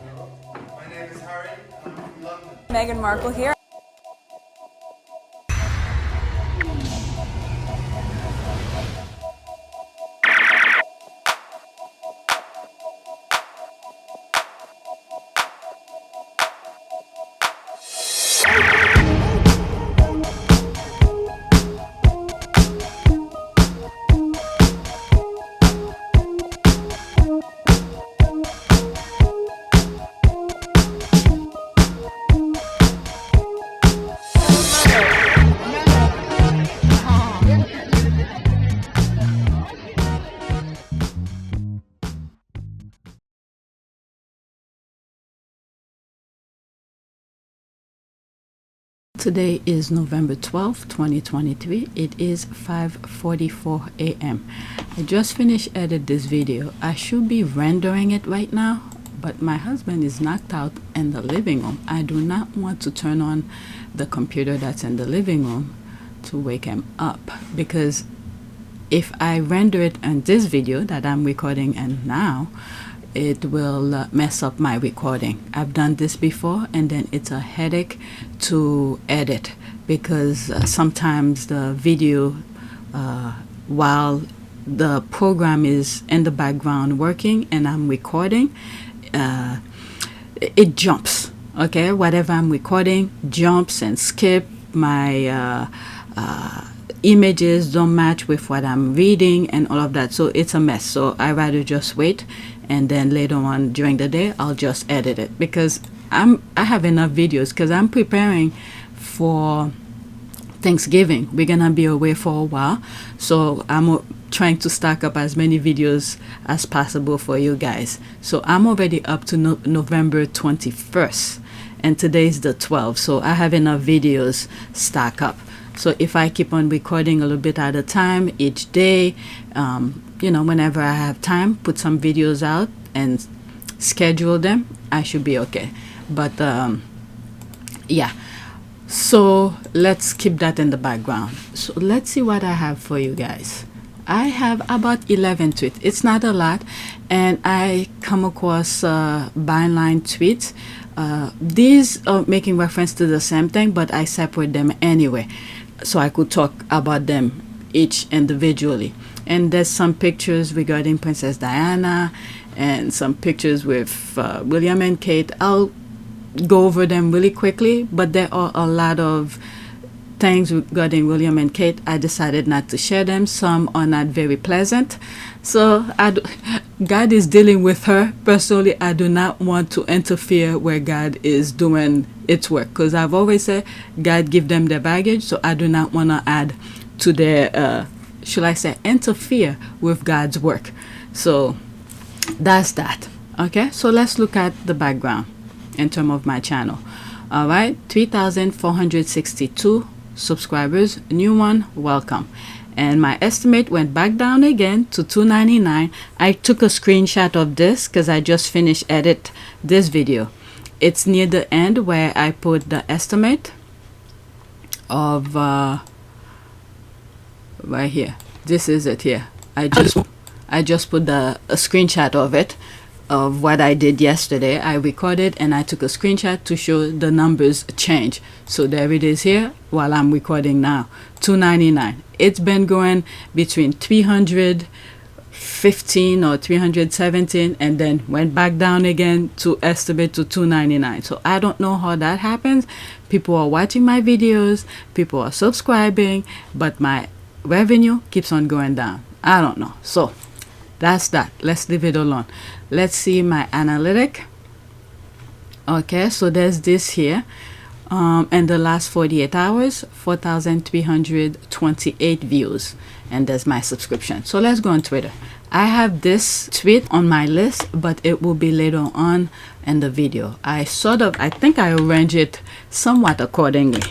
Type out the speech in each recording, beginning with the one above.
My name is Harry, and I'm from London. Meghan Markle here. Today is November 12th, 2023. It is 5:44 a.m. I just finished editing this video. I should be rendering it right now, but my husband is knocked out in the living room. I do not want to turn on the computer that's in the living room to wake him up, because if I render it in this video that I'm recording and now, it will mess up my recording. I've done this before, and then it's a headache to edit, because sometimes the video, while the program is in the background working and I'm recording, it jumps. Okay, whatever I'm recording jumps and skip. My images don't match with what I'm reading and all of that, so it's a mess. So I rather just wait, and then later on during the day I'll just edit it, because I have enough videos, because I'm preparing for Thanksgiving. We're gonna be away for a while, so I'm trying to stack up as many videos as possible for you guys. So I'm already up to November 21st, and today's the 12th, so I have enough videos stacked up. So if I keep on recording a little bit at a time each day, whenever I have time, put some videos out and schedule them, I should be okay. But yeah, so let's keep that in the background. So let's see what I have for you guys. I have about 11 tweets. It's not a lot, and I come across Byline tweets. These are making reference to the same thing, but I separate them anyway, so I could talk about them each individually. And there's some pictures regarding Princess Diana, and some pictures with William and Kate. I'll go over them really quickly, but there are a lot of things regarding William and Kate. I decided not to share them. Some are not very pleasant, so God is dealing with her. Personally, I do not want to interfere where God is doing its work, because I've always said God give them their baggage, so I do not want to add to their should I say interfere with God's work. So that's that. Okay, so let's look at the background in terms of my channel. All right, 3,462 subscribers. New one, welcome. And my estimate went back down again to 299. I took a screenshot of this because I just finished edit this video. It's near the end where I put the estimate of right here. This is it here. I just put a screenshot of it, of what I did yesterday. I recorded and I took a screenshot to show the numbers change. So there it is here while I'm recording now. 299. It's been going between 315 or 317, and then went back down again to estimate to 299. So I don't know how that happens. People are watching my videos, people are subscribing, but my revenue keeps on going down. I don't know. So that's that. Let's leave it alone. Let's see my analytic. Okay, so there's this here. In the last 48 hours, 4,328 views, and there's my subscription. So let's go on Twitter. I have this tweet on my list, but it will be later on in the video. I think I arrange it somewhat accordingly.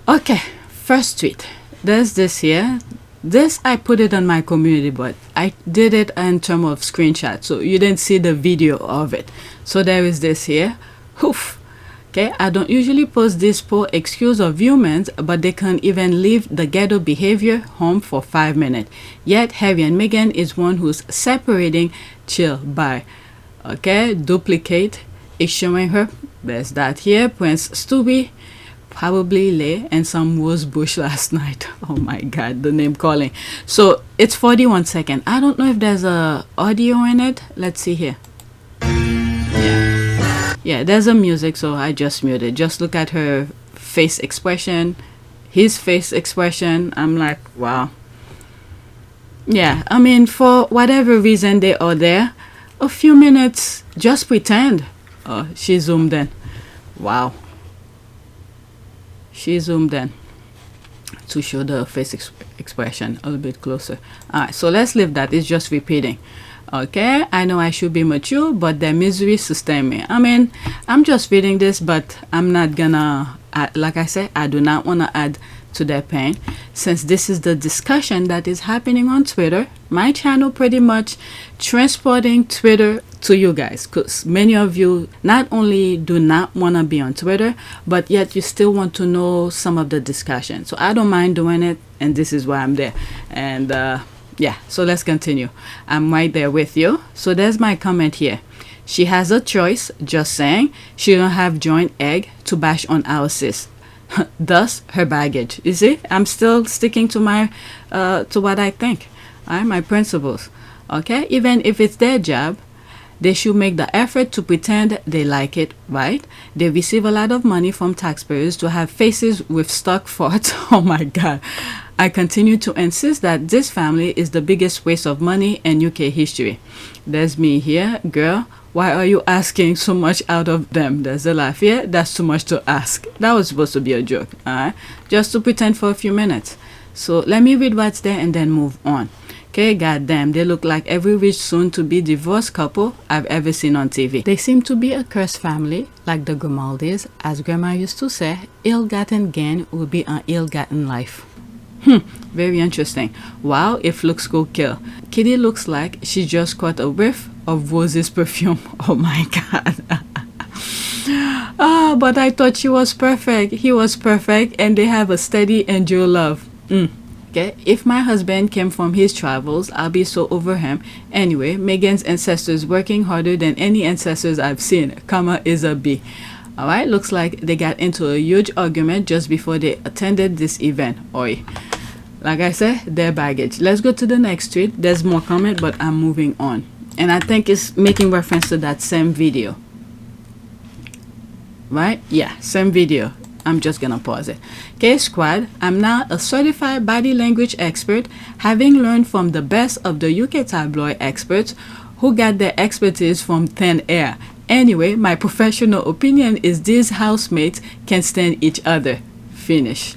Okay, first tweet. There's this here. This I put it on my community, but I did it in terms of screenshot, so you didn't see the video of it. So there is this here. Oof. Okay, I don't usually post this poor excuse of humans, but they can even leave the ghetto behavior home for 5 minutes. Yet Harry and Meghan is one who's separating chill by Okay, duplicate is showing her. There's that here. Prince Stewie probably lay in some rose bush last night. Oh my god, the name calling. So it's 41 seconds. I don't know if there's a audio in it. Let's see here. Yeah, there's a music, so I just muted. Just look at her face expression, his face expression. I'm like, wow. Yeah, I mean, for whatever reason they are there, a few minutes, just pretend. Oh, she zoomed in. Wow. She zoomed in to show the face expression a little bit closer. All right, so let's leave that. It's just repeating. Okay, I know I should be mature, but their misery sustain me. I mean, I'm just reading this, but I'm not gonna, like I said, I do not want to add to their pain. Since this is the discussion that is happening on Twitter, my channel pretty much transporting Twitter to you guys, because many of you not only do not want to be on Twitter, but yet you still want to know some of the discussion. So I don't mind doing it, and this is why I'm there. And yeah, so let's continue. I'm right there with you. So there's my comment here. She has a choice, just saying. She don't have joint egg to bash on our sis. Thus her baggage. You see, I'm still sticking to my to what I think. All right, my principles. Okay, even if it's their job, they should make the effort to pretend they like it, right? They receive a lot of money from taxpayers to have faces with stuck farts. Oh my god. I continue to insist that this family is the biggest waste of money in UK history. There's me here. Girl, why are you asking so much out of them? There's a laugh here. That's too much to ask. That was supposed to be a joke, alright? Just to pretend for a few minutes. So let me read what's there and then move on. Okay, goddamn, they look like every rich soon-to-be divorced couple I've ever seen on TV. They seem to be a cursed family, like the Grimaldis. As Grandma used to say, ill-gotten gain will be an ill-gotten life. Very interesting. Wow, if looks could kill. Kitty looks like she just caught a whiff of Rose's perfume. Oh my god. Ah, but I thought she was perfect. He was perfect, and they have a steady and true love. Okay, if my husband came from his travels, I'll be so over him. Anyway, Megan's ancestors working harder than any ancestors I've seen. Comma is a B. Alright, looks like they got into a huge argument just before they attended this event. Oi. Like I said, their baggage. Let's go to the next tweet. There's more comment, but I'm moving on. And I think it's making reference to that same video. Right? Yeah, same video. I'm just gonna pause it. Okay, squad, I'm now a certified body language expert, having learned from the best of the UK tabloid experts who got their expertise from thin air. Anyway, my professional opinion is these housemates can stand each other. Finish.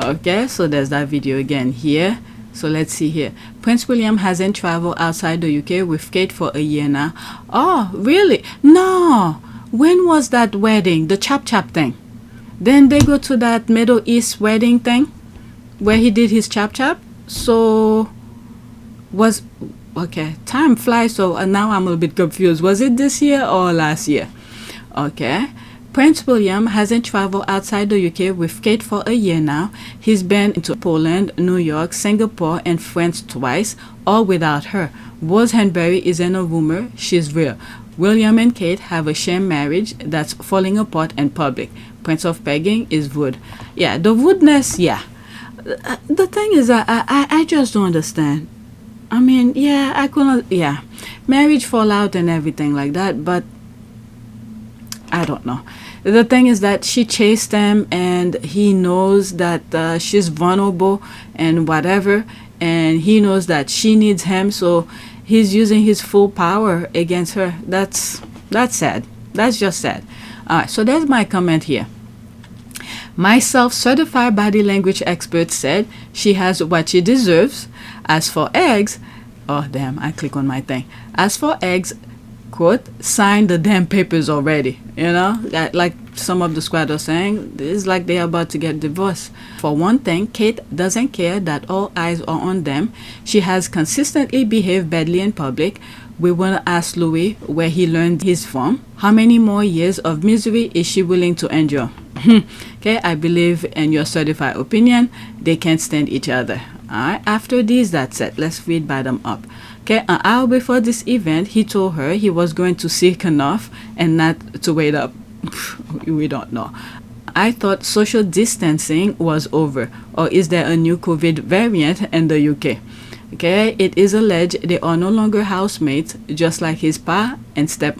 Okay, so there's that video again here. So let's see here. Prince William hasn't traveled outside the UK with Kate for a year now. Oh, really? No. When was that wedding? The chap thing. Then they go to that Middle East wedding thing where he did his chap. So was okay, time flies, so now I'm a little bit confused. Was it this year or last year? Okay. Prince William hasn't traveled outside the UK with Kate for a year now. He's been to Poland, New York, Singapore, and France twice, all without her. Rose Henbury isn't a rumor, she's real. William and Kate have a sham marriage that's falling apart in public. Prince of Pegging is wood. Yeah, the woodness, yeah. The thing is, I just don't understand. I mean, yeah, I couldn't, yeah. Marriage fallout and everything like that, but I don't know. The thing is that she chased him and he knows that she's vulnerable and whatever, and he knows that she needs him, so he's using his full power against her. That's sad. That's just sad. Alright, so there's my comment here. My self-certified body language expert said she has what she deserves. As for eggs, oh damn, I click on my thing. As for eggs, quote, sign the damn papers already. You know, like some of the squad are saying, it's like they're about to get divorced. For one thing, Kate doesn't care that all eyes are on them. She has consistently behaved badly in public. We want to ask Louis where he learned his from. How many more years of misery is she willing to endure? Okay, I believe in your certified opinion, they can't stand each other. Alright, after these, that's it. Let's read bottom up. Okay, an hour before this event, he told her he was going to seek enough and not to wait up. We don't know. I thought social distancing was over, or is there a new COVID variant in the UK? Okay, it is alleged they are no longer housemates, just like his pa and step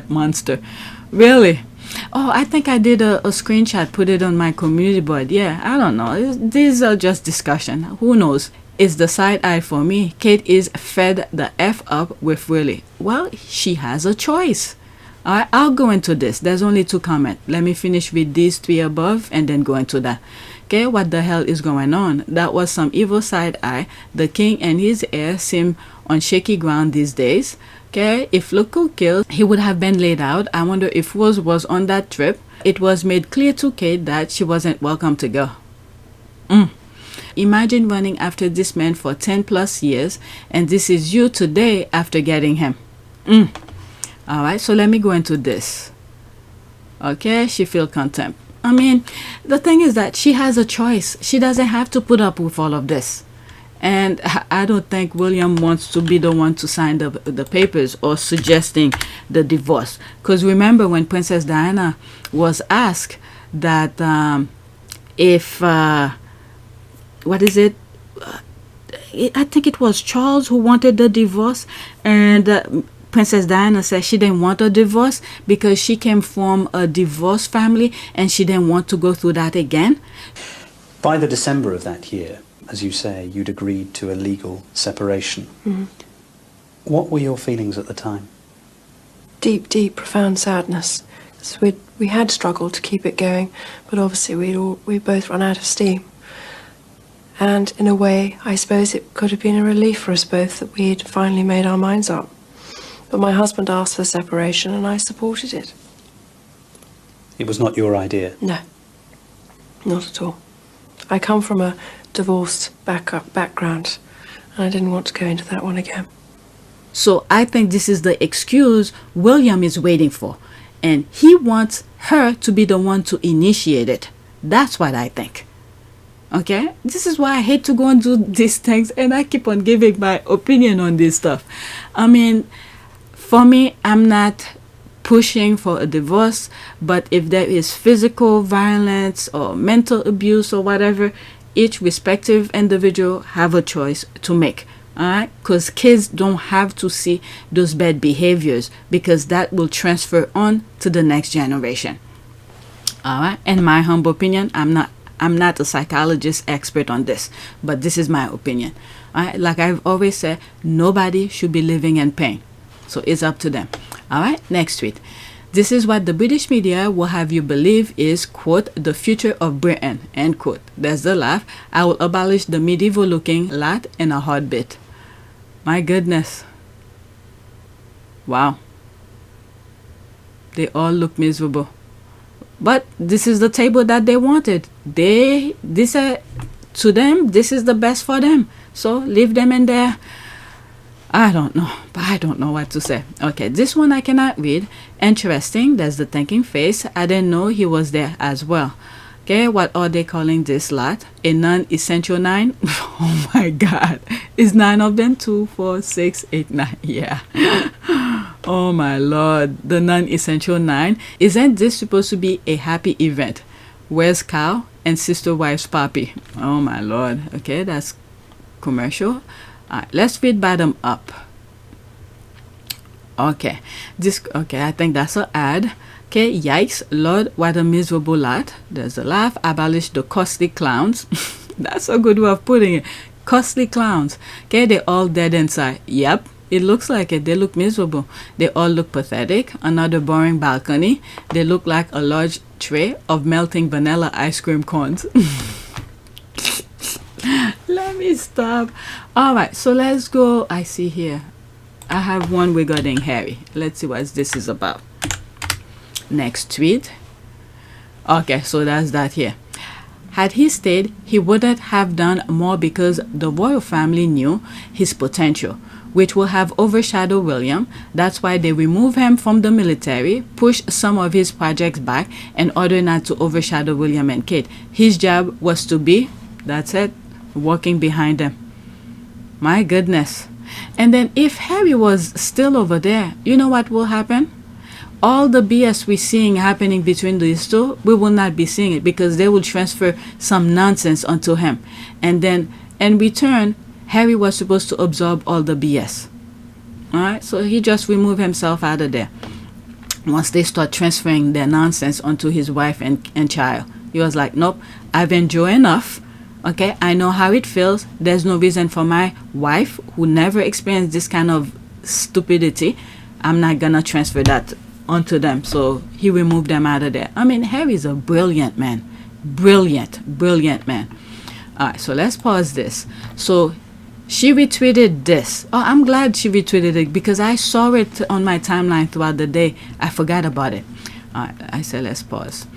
monster. Really? Oh, I think I did a screenshot, put it on my community board. Yeah, I don't know. These are just discussion. Who knows? It's the side eye for me. Kate is fed the F up with Willie. Well, she has a choice. Alright, I'll go into this. There's only 2 comments. Let me finish with these 3 above and then go into that. Okay, what the hell is going on? That was some evil side eye. The king and his heir seem on shaky ground these days. Okay, if Luke could kill, he would have been laid out. I wonder if Rose was on that trip. It was made clear to Kate that she wasn't welcome to go. Imagine running after this man for 10 plus years, and this is you today after getting him. Alright, so let me go into this. Okay, she feel contempt. I mean, the thing is that she has a choice. She doesn't have to put up with all of this. And I don't think William wants to be the one to sign the papers or suggesting the divorce. Because remember when Princess Diana was asked that if, what is it? I think it was Charles who wanted the divorce. And Princess Diana said she didn't want a divorce because she came from a divorced family and she didn't want to go through that again. By the December of that year, as you say, you'd agreed to a legal separation. What were your feelings at the time? Deep, deep, profound sadness. So we had struggled to keep it going, but obviously we both run out of steam. And in a way, I suppose it could have been a relief for us both that we'd finally made our minds up. But my husband asked for separation and I supported it. It was not your idea? No, not at all. I come from a divorced background and I didn't want to go into that one again. So I think this is the excuse William is waiting for. And he wants her to be the one to initiate it. That's what I think. Okay? This is why I hate to go and do these things and I keep on giving my opinion on this stuff. I mean, for me, I'm not pushing for a divorce, but if there is physical violence or mental abuse or whatever, each respective individual have a choice to make. Alright? Because kids don't have to see those bad behaviors because that will transfer on to the next generation. Alright? In my humble opinion, I'm not a psychologist expert on this, but this is my opinion. Alright? Like I've always said, nobody should be living in pain. So it's up to them. Alright, next tweet. This is what the British media will have you believe is, quote, the future of Britain, end quote. There's the laugh. I will abolish the medieval looking lot in a heartbeat. My goodness. Wow. They all look miserable. But this is the table that they wanted. To them, this is the best for them. So leave them in there. I don't know, but I don't know what to say. Okay, this one I cannot read. Interesting, there's the thinking face. I didn't know he was there as well. Okay, what are they calling this lot? A non-essential 9? Oh my God. Is 9 of them? 2, 4, 6, 8, 9. Yeah. Oh my Lord. The non-essential 9. Isn't this supposed to be a happy event? Where's Cow and sister wife's puppy? Oh my Lord. Okay, that's commercial. Alright, let's read bottom up. Okay, I think that's an ad. Okay, yikes, Lord, what a miserable lot. There's a laugh. Abolish the costly clowns. That's a good way of putting it. Costly clowns. Okay, they're all dead inside. Yep, it looks like it. They look miserable. They all look pathetic. Another boring balcony. They look like a large tray of melting vanilla ice cream cones. Let me stop. Alright, so let's go. I see here. I have one regarding Harry. Let's see what this is about. Next tweet. Okay, so that's that here. Had he stayed, he wouldn't have done more because the royal family knew his potential, which will have overshadowed William. That's why they remove him from the military, push some of his projects back in order not to overshadow William and Kate. His job was to be, that's it, walking behind them. My goodness. And then if Harry was still over there, you know what will happen? All the BS we're seeing happening between these two, we will not be seeing it because they will transfer some nonsense onto him. And then in return, Harry was supposed to absorb all the BS. Alright, so he just removed himself out of there. Once they start transferring their nonsense onto his wife and child, he was like, nope, I've enjoyed enough. Okay, I know how it feels. There's no reason for my wife, who never experienced this kind of stupidity, I'm not gonna transfer that onto them. So he removed them out of there. I mean, Harry's a brilliant man. Brilliant man. Alright, so let's pause this. So she retweeted this. Oh, I'm glad she retweeted it because I saw it on my timeline throughout the day. I forgot about it. Alright, I said let's pause.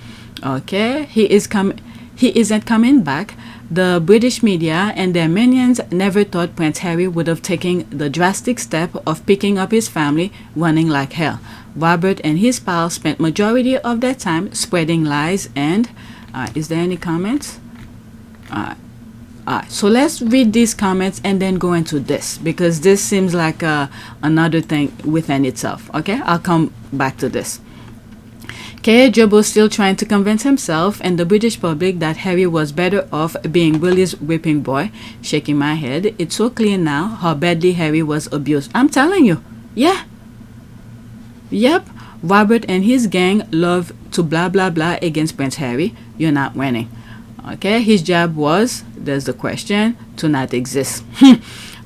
Okay, he isn't coming back. The British media and their minions never thought Prince Harry would have taken the drastic step of picking up his family running like hell. Robert and his pals spent majority of their time spreading lies and... is there any comments? So let's read these comments and then go into this because this seems like another thing within itself. Okay, I'll come back to this. Okay, Jobo's still trying to convince himself and the British public that Harry was better off being Willie's whipping boy. Shaking my head. It's so clear now how badly Harry was abused. I'm telling you. Yeah. Yep. Robert and his gang love to blah blah blah against Prince Harry. You're not winning. Okay, his job was, there's the question, to not exist.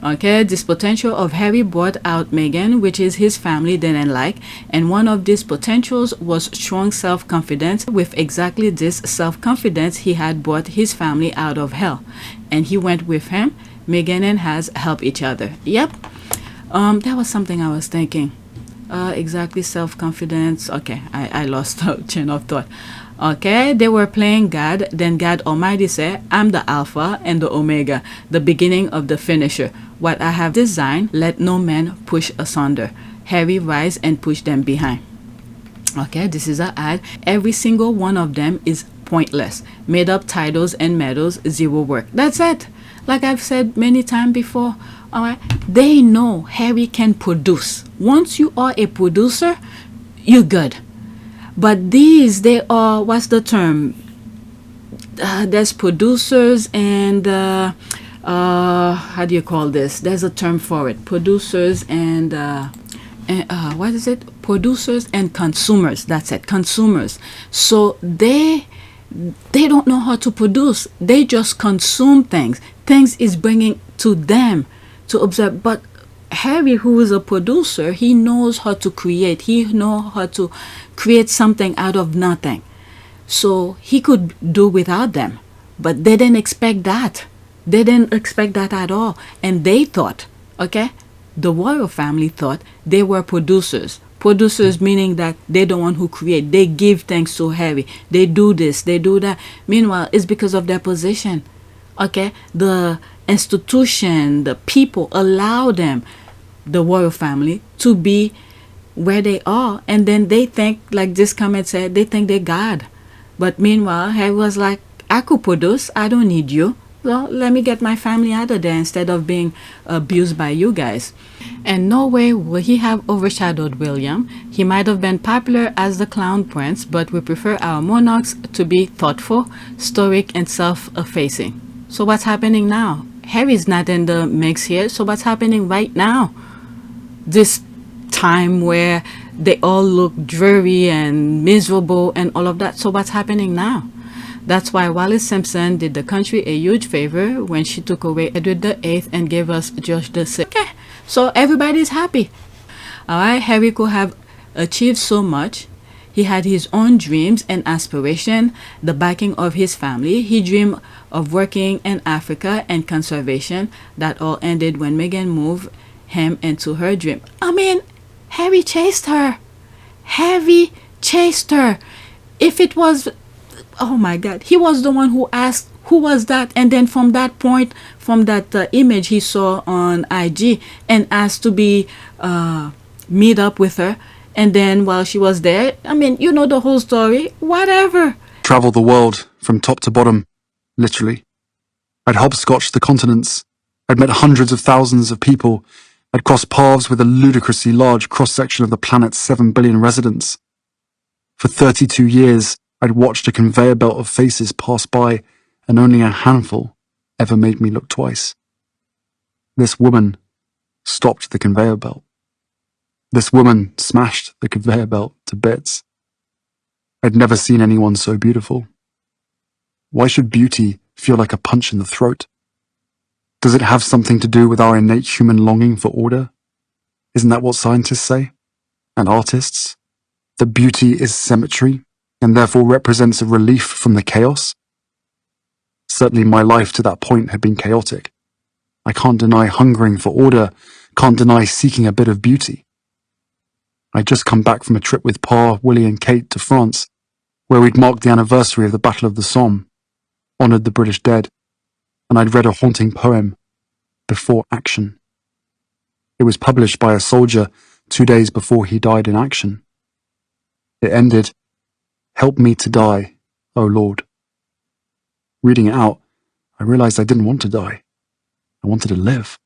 Okay, this potential of Harry brought out Meghan, which is his family didn't like, and one of these potentials was strong self-confidence. With exactly this self-confidence, he had brought his family out of hell, and he went with him. Meghan and Has help each other. Yep, that was something I was thinking. Exactly, self-confidence. Okay, I lost the chain of thought. Okay, they were playing God. Then God Almighty said, I'm the Alpha and the Omega, the beginning of the finisher. What I have designed, let no man push asunder. Harry rise and push them behind. Okay, this is an ad. Every single one of them is pointless. Made up titles and medals, zero work. That's it. Like I've said many times before, all right, they know Harry can produce. Once you are a producer, you're good. But these, they are, what's the term? There's producers and, how do you call this? There's a term for it. Producers and what is it? Producers and consumers. That's it. Consumers. So they don't know how to produce. They just consume things. Things is bringing to them to observe. But Harry, who is a producer, he knows how to create. He knows how to create something out of nothing. So he could do without them. But they didn't expect that. They didn't expect that at all. And they thought, okay, the royal family thought they were producers. Producers meaning that they're the one who create. They give things to Harry. They do this, they do that. Meanwhile, it's because of their position. Okay, the institution, the people allow them, the royal family, to be where they are. And then they think, like this comment said, they think they're God. But meanwhile, Harry was like, I could produce. I don't need you. Well, let me get my family out of there instead of being abused by you guys. And no way will he have overshadowed William. He might have been popular as the clown prince, but we prefer our monarchs to be thoughtful, stoic, and self-effacing. So what's happening now? Harry's not in the mix here, so what's happening right now? This time where they all look dreary and miserable and all of that. So what's happening now? That's why Wallis Simpson did the country a huge favor when she took away Edward VIII and gave us George VI. Okay, so everybody's happy. Alright, Harry could have achieved so much. He had his own dreams and aspiration, the backing of his family. He dreamed of working in Africa and conservation. That all ended when Meghan moved him into her dream. I mean, Harry chased her. Harry chased her. If it was... Oh my God, he was the one who asked, who was that? And then from that point, from that image he saw on IG and asked to be meet up with her. And then while she was there, I mean, you know the whole story, whatever. Travel the world from top to bottom, literally. I'd hopscotch the continents. I'd met hundreds of thousands of people. I'd crossed paths with a ludicrously large cross-section of the planet's 7 billion residents. For 32 years, I'd watched a conveyor belt of faces pass by, and only a handful ever made me look twice. This woman stopped the conveyor belt. This woman smashed the conveyor belt to bits. I'd never seen anyone so beautiful. Why should beauty feel like a punch in the throat? Does it have something to do with our innate human longing for order? Isn't that what scientists say? And artists? That beauty is symmetry, and therefore represents a relief from the chaos? Certainly my life to that point had been chaotic. I can't deny hungering for order, can't deny seeking a bit of beauty. I'd just come back from a trip with Pa, Willie and Kate to France, where we'd marked the anniversary of the Battle of the Somme, honoured the British dead, and I'd read a haunting poem, Before Action. It was published by a soldier 2 days before he died in action. It ended, "Help me to die, O Lord." Reading it out, I realised I didn't want to die. I wanted to live.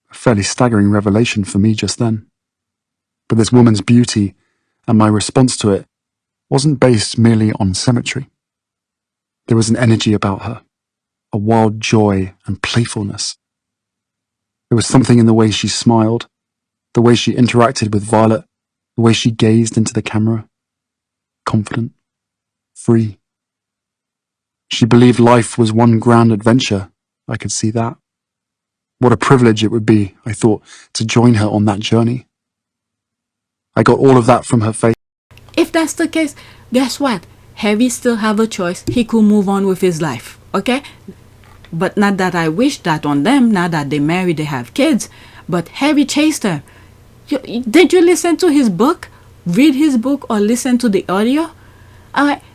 A fairly staggering revelation for me just then. But this woman's beauty and my response to it wasn't based merely on symmetry. There was an energy about her, a wild joy and playfulness. There was something in the way she smiled, the way she interacted with Violet, the way she gazed into the camera. Confident, free. She believed life was one grand adventure. I could see that. What a privilege it would be, I thought, to join her on that journey. I got all of that from her face. If that's the case, guess what? Harry still have a choice. He could move on with his life, okay? But not that I wish that on them, now that they married, they have kids. But Harry chased her. Did you listen to his book? Read his book or listen to the audio?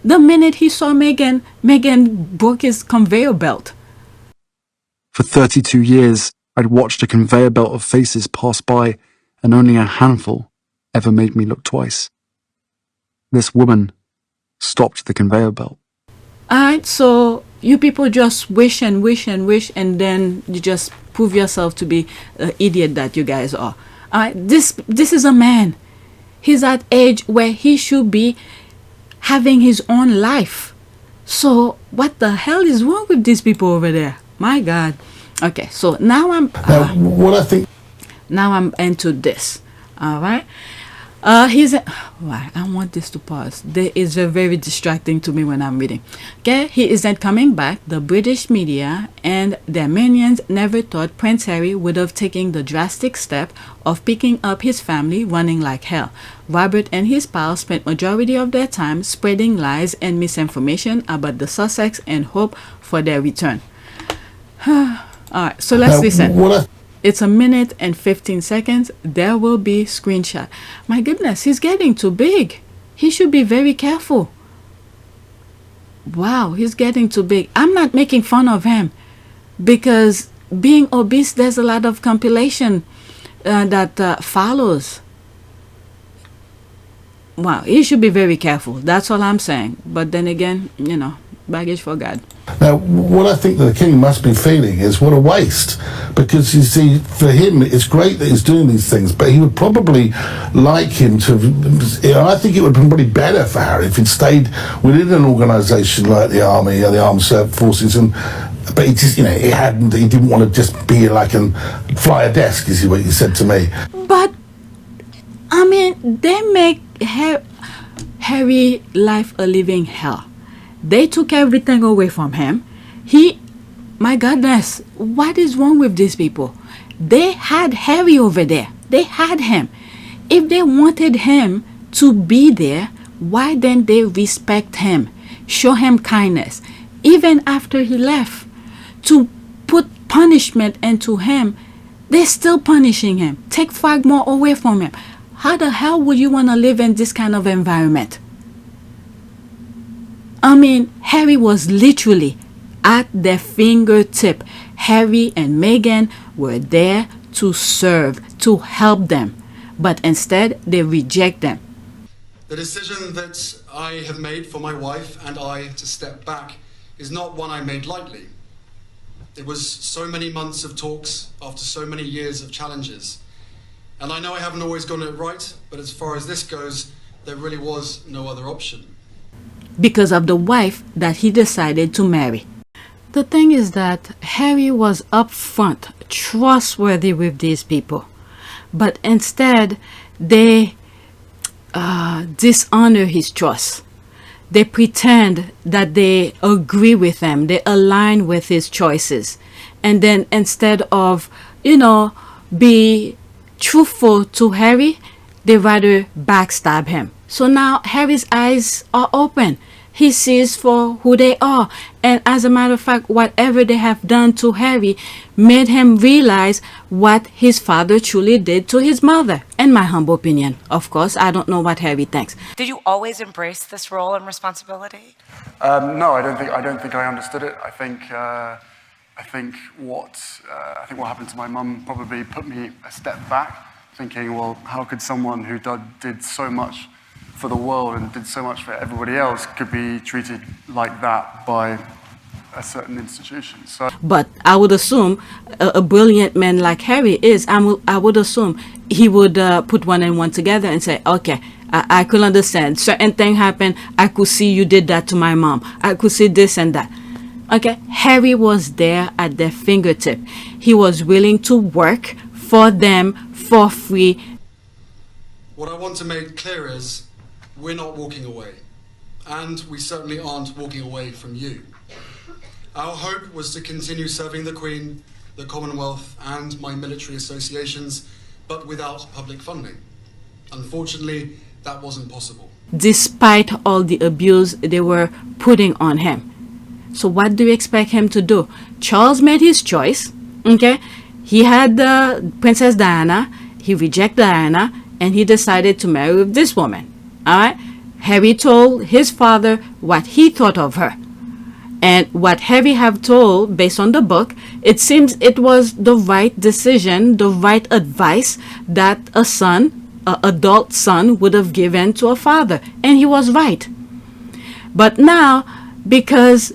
The minute he saw Megan broke his conveyor belt. For 32 years, I'd watched a conveyor belt of faces pass by, and only a handful ever made me look twice. This woman stopped the conveyor belt. Alright, so you people just wish and wish and wish, and then you just prove yourself to be an idiot that you guys are. Alright, this is a man. He's at age where he should be having his own life. So what the hell is wrong with these people over there? My God. Okay, so now I'm into this. All right. I want this to pause. There is very distracting to me when I'm reading. Okay, he isn't coming back. The British media and their minions never thought Prince Harry would have taken the drastic step of picking up his family running like hell. Robert and his pals spent majority of their time spreading lies and misinformation about the Sussex and hope for their return. All right, so let's listen. It's 1 minute and 15 seconds. There will be screenshot. My goodness, he's getting too big. He should be very careful. Wow, he's getting too big. I'm not making fun of him because being obese, there's a lot of compilation that follows. Wow, he should be very careful. That's all I'm saying. But then again, you know, baggage for God. Now, what I think the king must be feeling is what a waste, because you see, for him, it's great that he's doing these things, but he would probably like him to, I think it would be probably better for Harry if he'd stayed within an organisation like the army or the armed forces, but he just, he didn't want to just be like and fly a desk, is what he said to me. But, I mean, they make Harry life a living hell. They took everything away from him. My goodness, what is wrong with these people? They had Harry over there. They had him. If they wanted him to be there, why didn't they respect him? Show him kindness. Even after he left, to put punishment into him, they're still punishing him. Take Frogmore away from him. How the hell would you want to live in this kind of environment? I mean, Harry was literally at their fingertip. Harry and Meghan were there to serve, to help them. But instead, they reject them. The decision that I have made for my wife and I to step back is not one I made lightly. It was so many months of talks after so many years of challenges. And I know I haven't always gotten it right, but as far as this goes, there really was no other option. Because of the wife that he decided to marry. The thing is that Harry was upfront, trustworthy with these people. But instead, they dishonor his trust. They pretend that they agree with him. They align with his choices. And then instead of, be truthful to Harry, they rather backstab him. So now Harry's eyes are open. He sees for who they are. And as a matter of fact, whatever they have done to Harry made him realize what his father truly did to his mother. In my humble opinion, of course, I don't know what Harry thinks. Did you always embrace this role and responsibility? No, I don't think I understood it. I think what happened to my mum probably put me a step back, thinking, well, how could someone who did so much for the world and did so much for everybody else could be treated like that by a certain institution? So, but I would assume a brilliant man like Harry is, I would assume he would put one and one together and say, okay, I could understand. Certain thing happened. I could see you did that to my mom. I could see this and that. Okay, Harry was there at their fingertip. He was willing to work for them for free. What I want to make clear is we're not walking away, and we certainly aren't walking away from you. Our hope was to continue serving the Queen, the Commonwealth, and my military associations, but without public funding. Unfortunately, that wasn't possible. Despite all the abuse they were putting on him. So what do you expect him to do? Charles made his choice, okay? He had Princess Diana, he rejected Diana, and he decided to marry with this woman. All right. Harry told his father what he thought of her, and what Harry have told based on the book, it seems it was the right decision, the right advice that an adult son would have given to a father, and he was right. But now, because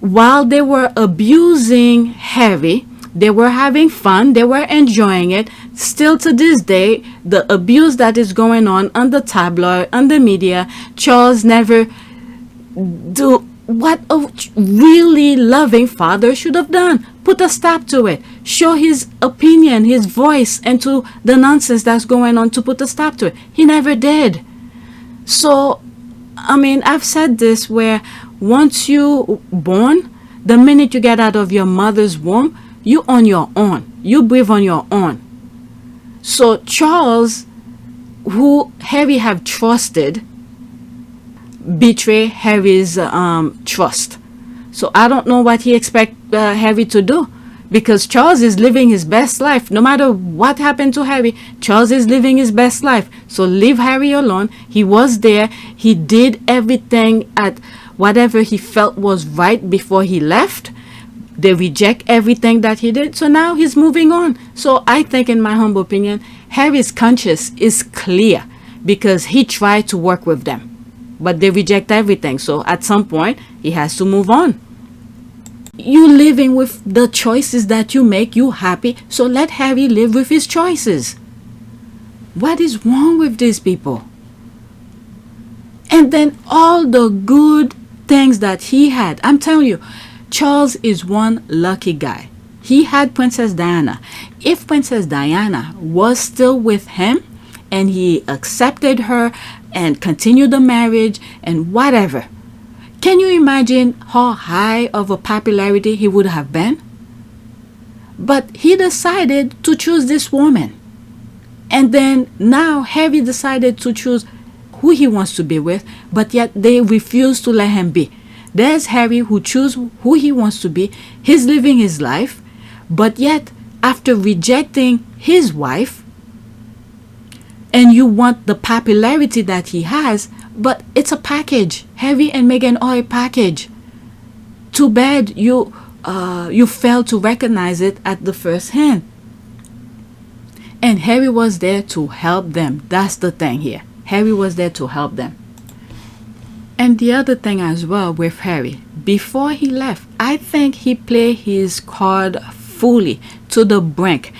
while they were abusing Harry, they were having fun, they were enjoying it. Still to this day, the abuse that is going on the tabloid, on the media, Charles never do what a really loving father should have done. Put a stop to it. Show his opinion, his voice into the nonsense that's going on to put a stop to it. He never did. So, I mean, I've said this where once you born, the minute you get out of your mother's womb, you on your own. You breathe on your own. So Charles, who Harry have trusted, betray Harry's trust. So I don't know what he expect Harry to do, because Charles is living his best life. No matter what happened to Harry, Charles is living his best life. So leave Harry alone. He was there. He did everything at whatever he felt was right before he left. They reject everything that he did. So now he's moving on. So I think, in my humble opinion, Harry's conscience is clear because he tried to work with them. But they reject everything. So at some point, he has to move on. You living with the choices that you make, you happy. So let Harry live with his choices. What is wrong with these people? And then all the good things that he had. I'm telling you, Charles is one lucky guy. He had Princess Diana. If Princess Diana was still with him and he accepted her and continued the marriage and whatever, can you imagine how high of a popularity he would have been? But he decided to choose this woman. And then now Harry decided to choose who he wants to be with, but yet they refuse to let him be. There's Harry who chooses who he wants to be. He's living his life, but yet after rejecting his wife, and you want the popularity that he has, but it's a package. Harry and Meghan are a package. Too bad you failed to recognize it at the first hand. And Harry was there to help them. That's the thing here. Harry was there to help them. And the other thing as well with Harry, before he left, I think he played his card fully to the brink.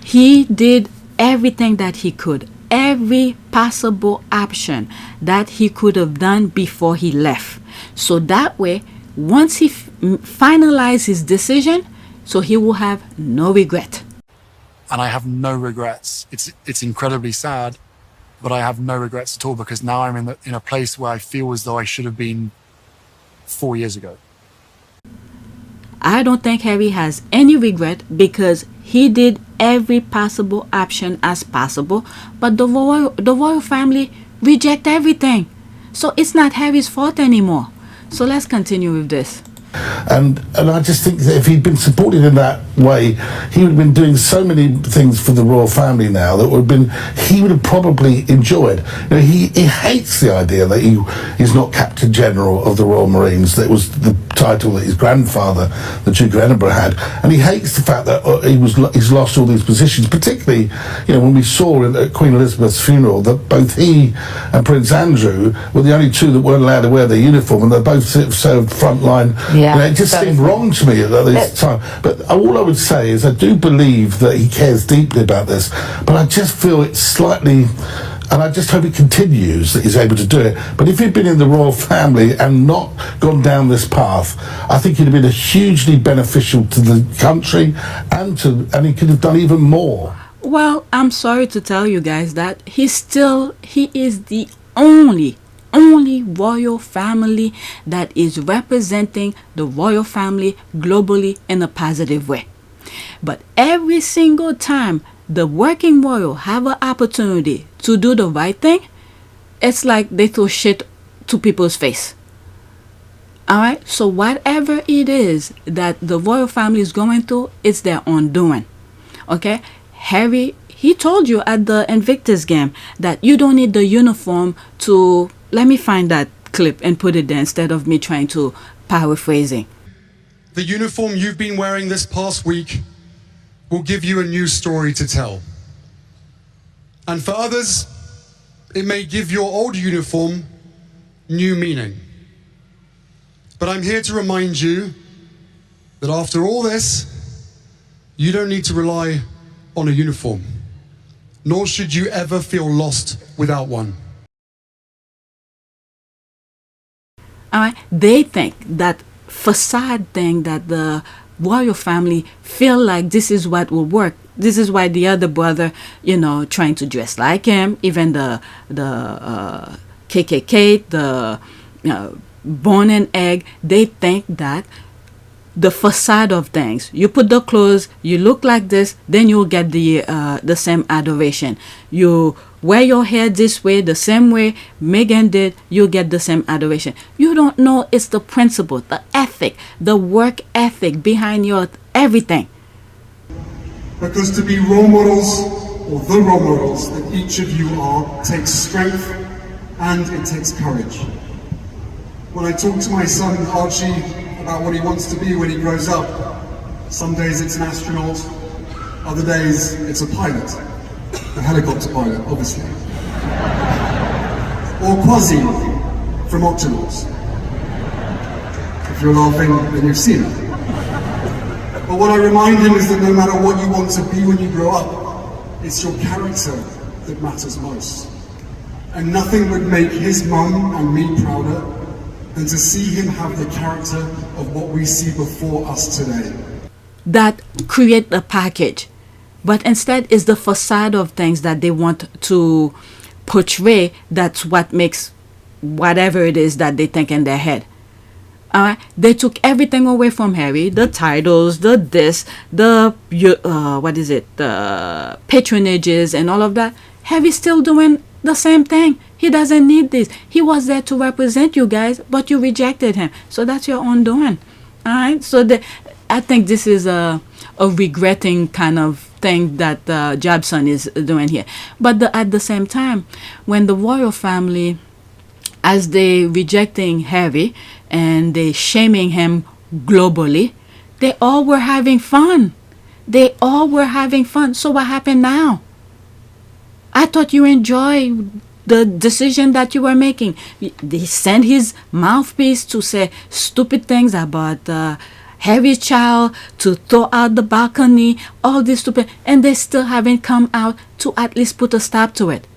He did everything that he could, every possible option that he could have done before he left. So that way, once he finalized his decision, so he will have no regret. And I have no regrets. It's incredibly sad, but I have no regrets at all, because now I'm in a place where I feel as though I should have been 4 years ago. I don't think Harry has any regret, because he did every possible option as possible, but the royal family reject everything. So it's not Harry's fault anymore. So let's continue with this. And I just think that if he'd been supported in that way, he would have been doing so many things for the royal family now that he would have probably enjoyed. You know, he hates the idea that he is not Captain General of the Royal Marines. That was the title that his grandfather, the Duke of Edinburgh, had, and he hates the fact that he's lost all these positions. Particularly, you know, when we saw at Queen Elizabeth's funeral that both he and Prince Andrew were the only two that weren't allowed to wear their uniform, and they both served frontline. Yeah. You know, it just seemed wrong to me at this time. But all I would say is I do believe that he cares deeply about this, but I just feel it's slightly, and I just hope it continues, that he's able to do it. But if he'd been in the royal family and not gone down this path, I think it'd have been hugely beneficial to the country, and he could have done even more. Well, I'm sorry to tell you guys that he is the only royal family that is representing the royal family globally in a positive way. But every single time the working royal have an opportunity to do the right thing, it's like they throw shit to people's face. Alright, so whatever it is that the royal family is going through, it's their own doing. Okay, Harry, he told you at the Invictus game that you don't need the uniform to... Let me find that clip and put it there instead of me trying to paraphrasing. The uniform you've been wearing this past week will give you a new story to tell. And for others, it may give your old uniform new meaning. But I'm here to remind you that after all this, you don't need to rely on a uniform, nor should you ever feel lost without one. They think that facade thing that the royal family feel like this is what will work. This is why the other brother, you know, trying to dress like him, even the KKK, the Bone and Egg, they think that the facade of things, you put the clothes, you look like this, then you'll get the same adoration. You wear your hair this way, the same way Meghan did, you'll get the same adoration. You don't know it's the principle, the ethic, the work ethic behind your everything. Because to be role models, or the role models that each of you are, takes strength and it takes courage. When I talk to my son Archie about what he wants to be when he grows up, some days it's an astronaut, other days it's a pilot, a helicopter pilot, obviously. Or Quasi from Octonauts. If you're laughing, then you've seen it. But what I remind him is that no matter what you want to be when you grow up, it's your character that matters most. And nothing would make his mum and me prouder than to see him have the character of what we see before us today. That create a package, but instead is the facade of things that they want to portray. That's what makes whatever it is that they think in their head. They took everything away from Harry, the titles, the patronages and all of that. Harry's still doing the same thing. He doesn't need this. He was there to represent you guys, but you rejected him. So that's your own doing. Alright? So I think this is a regretting kind of thing that Jabson is doing here. But at the same time, when the royal family, as they rejecting Harry and they shaming him globally, they all were having fun. They all were having fun. So what happened now? I thought you enjoyed the decision that you were making. They sent his mouthpiece to say stupid things about Harry's child, to throw out the balcony, all this stupid, and they still haven't come out to at least put a stop to it.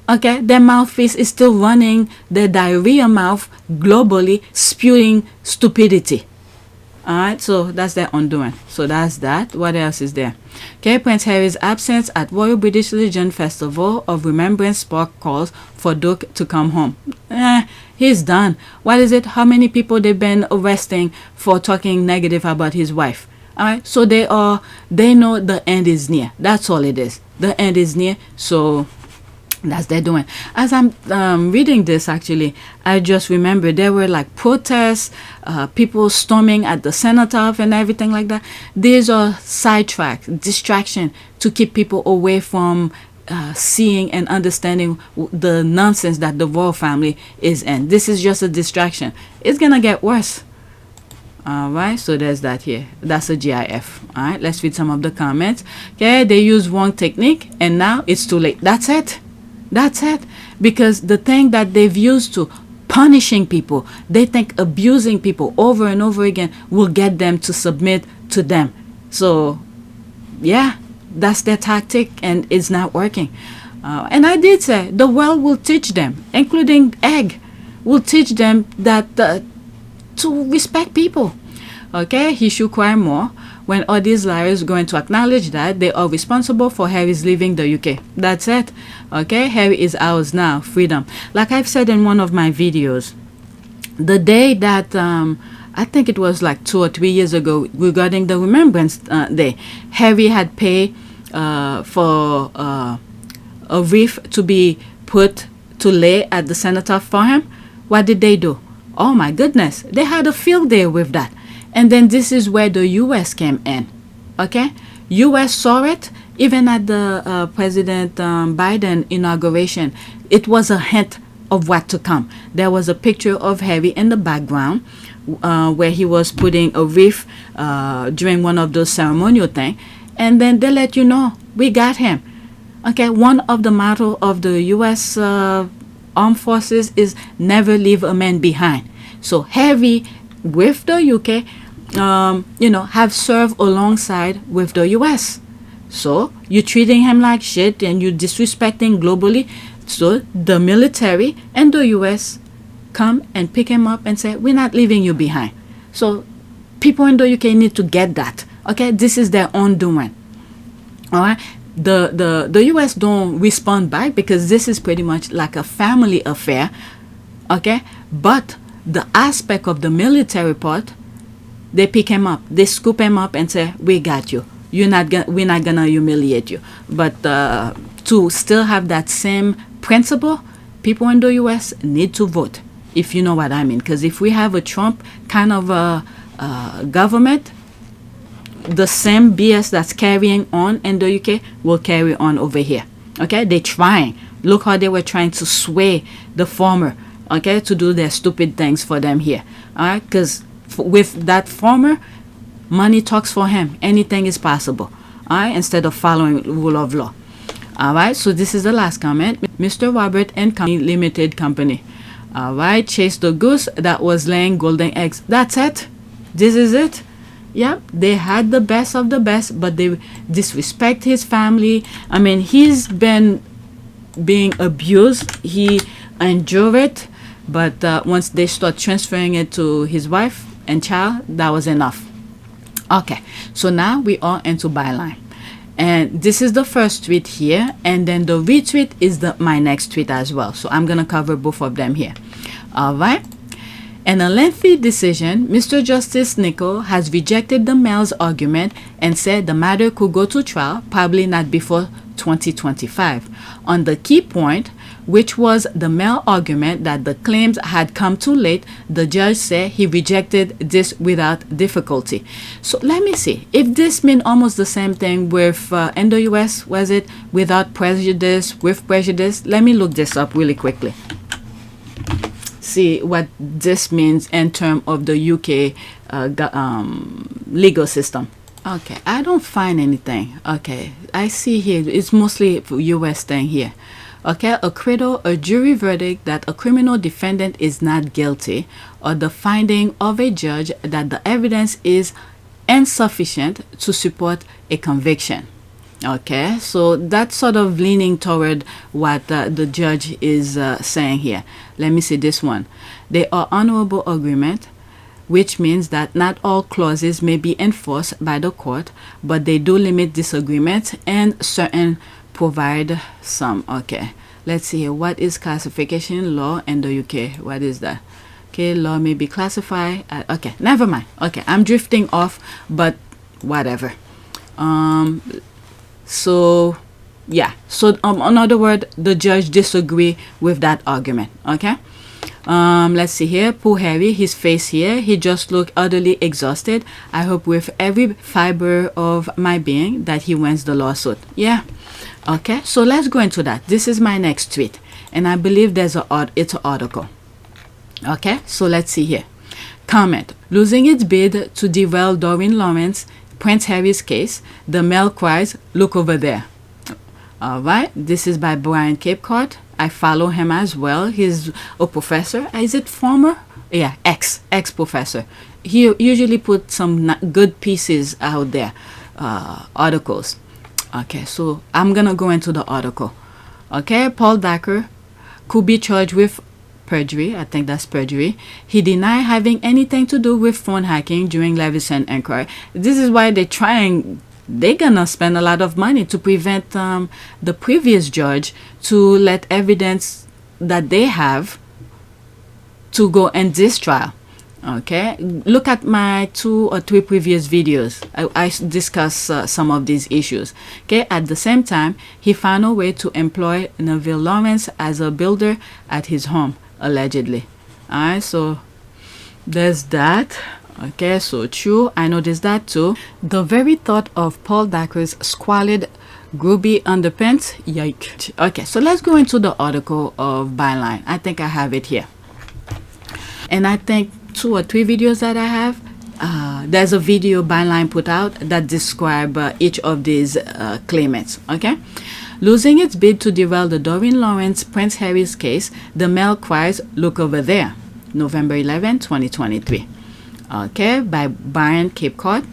Okay, their mouthpiece is still running their diarrhea mouth globally, spewing stupidity. Alright, so that's their undoing. So that's that. What else is there? Okay, Prince Harry's absence at Royal British Legion Festival of Remembrance sparked calls for Duke to come home. He's done. What is it? How many people they've been arresting for talking negative about his wife? Alright, so they know the end is near. That's all it is. The end is near. So that's they're doing. As I'm reading this, actually, I just remember there were like protests, people storming at the cenotaph and everything like that. These are sidetrack, distraction to keep people away from seeing and understanding the nonsense that the royal family is in. This is just a distraction. It's gonna get worse. Alright, so there's that here. That's a GIF. Alright, let's read some of the comments. Okay, they use wrong technique and now it's too late. That's it. That's it. Because the thing that they've used to punishing people, they think abusing people over and over again will get them to submit to them. So, yeah, that's their tactic and it's not working. And I did say the world will teach them, including Egg, will teach them that to respect people. Okay, he should cry more when all these liars are going to acknowledge that they are responsible for Harry's leaving the UK. That's it. Okay, Harry is ours now. Freedom. Like I've said in one of my videos, the day that I think it was like 2 or 3 years ago regarding the Remembrance Day, Harry had paid for a wreath to be put to lay at the cenotaph for him. What did they do? Oh my goodness, they had a field day with that. And then this is where the U.S. came in. Okay, U.S. saw it. Even at the President Biden inauguration, it was a hint of what to come. There was a picture of Harry in the background where he was putting a wreath during one of those ceremonial things. And then they let you know, we got him. Okay, one of the motto of the U.S. Armed Forces is never leave a man behind. So Harry with the UK, have served alongside with the US. So you're treating him like shit and you're disrespecting globally. So the military and the US come and pick him up and say, we're not leaving you behind. So people in the UK need to get that. Okay, this is their own doing. All right. The US don't respond back because this is pretty much like a family affair. Okay, but the aspect of the military part, they pick him up, they scoop him up and say, we got you. We're not gonna humiliate you. But to still have that same principle, people in the US need to vote, if you know what I mean. Because if we have a Trump kind of government, the same BS that's carrying on in the UK will carry on over here. Okay, they're trying. Look how they were trying to sway the former, okay, to do their stupid things for them here. All right, because with that former, money talks for him. Anything is possible. All right, instead of following rule of law. All right, so this is the last comment. Mr. Robert and Company Limited Company. All right, chase the goose that was laying golden eggs. That's it. This is it. Yep, they had the best of the best, but they disrespect his family. I mean, he's been being abused. He endured it, but once they start transferring it to his wife and child, that was enough. Okay, so now we are into Byline. And this is the first tweet here, and then the retweet is my next tweet as well. So I'm going to cover both of them here. All right. In a lengthy decision, Mr. Justice Nicklin has rejected the mail's argument and said the matter could go to trial, probably not before 2025. On the key point, which was the mail argument that the claims had come too late, the judge said he rejected this without difficulty. So let me see. If this means almost the same thing with in the US, was it without prejudice, with prejudice? Let me look this up really quickly. See what this means in terms of the UK legal system. Okay, I don't find anything. Okay, I see here it's mostly US thing here. Okay, acquittal, a jury verdict that a criminal defendant is not guilty, or the finding of a judge that the evidence is insufficient to support a conviction. Okay, so that's sort of leaning toward what the judge is saying here. Let me see this one. They are honorable agreement, which means that not all clauses may be enforced by the court, but they do limit disagreement and certain provide some. Okay, let's see here. What is classification law in the UK? What is that? Okay, law may be classified. Okay, never mind. Okay, I'm drifting off, but whatever. So yeah, so in other words, the judge disagree with that argument. Okay, let's see here. Poor Harry, his face here, he just looked utterly exhausted. I hope with every fiber of my being that he wins the lawsuit. Yeah, okay, so let's go into that. This is my next tweet, and I believe it's an article. Okay, so let's see here. Comment: losing its bid to derail Doreen Lawrence, Prince Harry's case, the Mail cries, look over there. All right, this is by Brian Capecott. I follow him as well. He's a professor. Is it former? Yeah, ex-professor. He usually puts some good pieces out there, articles. Okay, so I'm gonna go into the article. Okay, Paul Dacker could be charged with perjury. I think that's perjury. He denied having anything to do with phone hacking during Leveson inquiry. This is why they're gonna spend a lot of money to prevent the previous judge to let evidence that they have to go in this trial. Okay, look at my 2 or 3 previous videos. I discuss some of these issues. Okay, at the same time, he found a way to employ Neville Lawrence as a builder at his home, allegedly. All right, so there's that. Okay, so true, I noticed that too. The very thought of Paul Dacker's squalid Groovy underpants, yike. Okay, so let's go into the article of Byline. I think I have it here, and I think 2 or 3 videos that I have, there's a video Byline put out that describe each of these claimants. Okay, losing its bid to derail the Doreen Lawrence Prince Harry's case, the Mail cries, look over there. November 11, 2023. Okay, by Brian Capecott.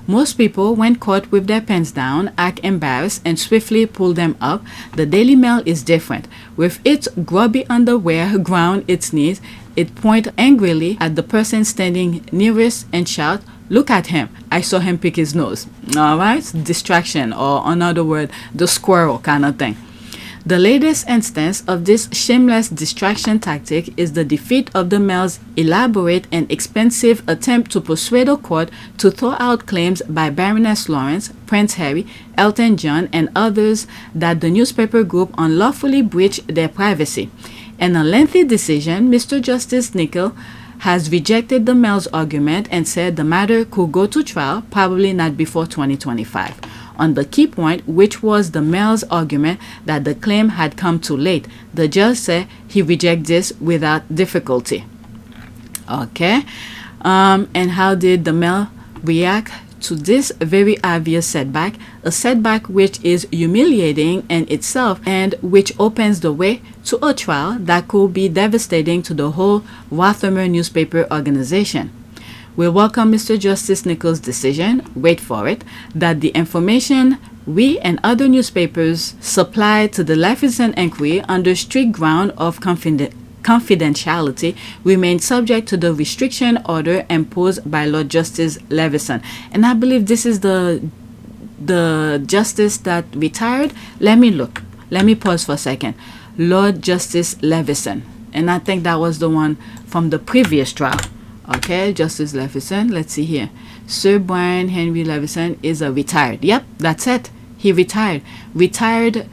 Most people, when caught with their pens down, act embarrassed and swiftly pull them up. The Daily Mail is different. With its grubby underwear ground its knees, it points angrily at the person standing nearest and shout, look at him. I saw him pick his nose. All right, distraction, or another word, the squirrel kind of thing. The latest instance of this shameless distraction tactic is the defeat of the Mail's elaborate and expensive attempt to persuade a court to throw out claims by Baroness Lawrence, Prince Harry, Elton John, and others that the newspaper group unlawfully breached their privacy. In a lengthy decision, Mr. Justice Nicklin has rejected the Mail's argument and said the matter could go to trial, probably not before 2025. On the key point, which was the Mail's argument that the claim had come too late, the judge said he rejects this without difficulty. Okay, and how did the Mail react to this very obvious setback, a setback which is humiliating in itself and which opens the way to a trial that could be devastating to the whole Rothermere newspaper organization? We welcome Mr. Justice Nicklin's decision, wait for it, that the information we and other newspapers supplied to the Leveson inquiry under strict ground of confidentiality remain subject to the restriction order imposed by Lord Justice Leveson. And I believe this is the justice that retired. Let me look. Let me pause for a second. Lord Justice Leveson. And I think that was the one from the previous trial. Okay, Justice Leveson. Let's see here. Sir Brian Henry Leveson is a retired. Yep, that's it. He retired. Retired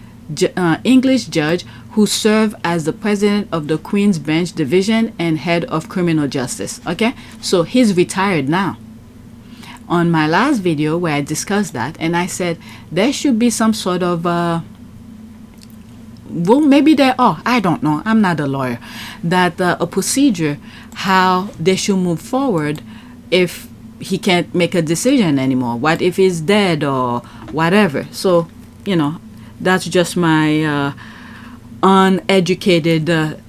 English judge who served as the president of the Queen's Bench Division and head of criminal justice. Okay, so he's retired now. On my last video where I discussed that, and I said there should be some sort of well, maybe there are, I don't know, I'm not a lawyer, that a procedure how they should move forward if he can't make a decision anymore. What if he's dead or whatever? So, you know, that's just my uneducated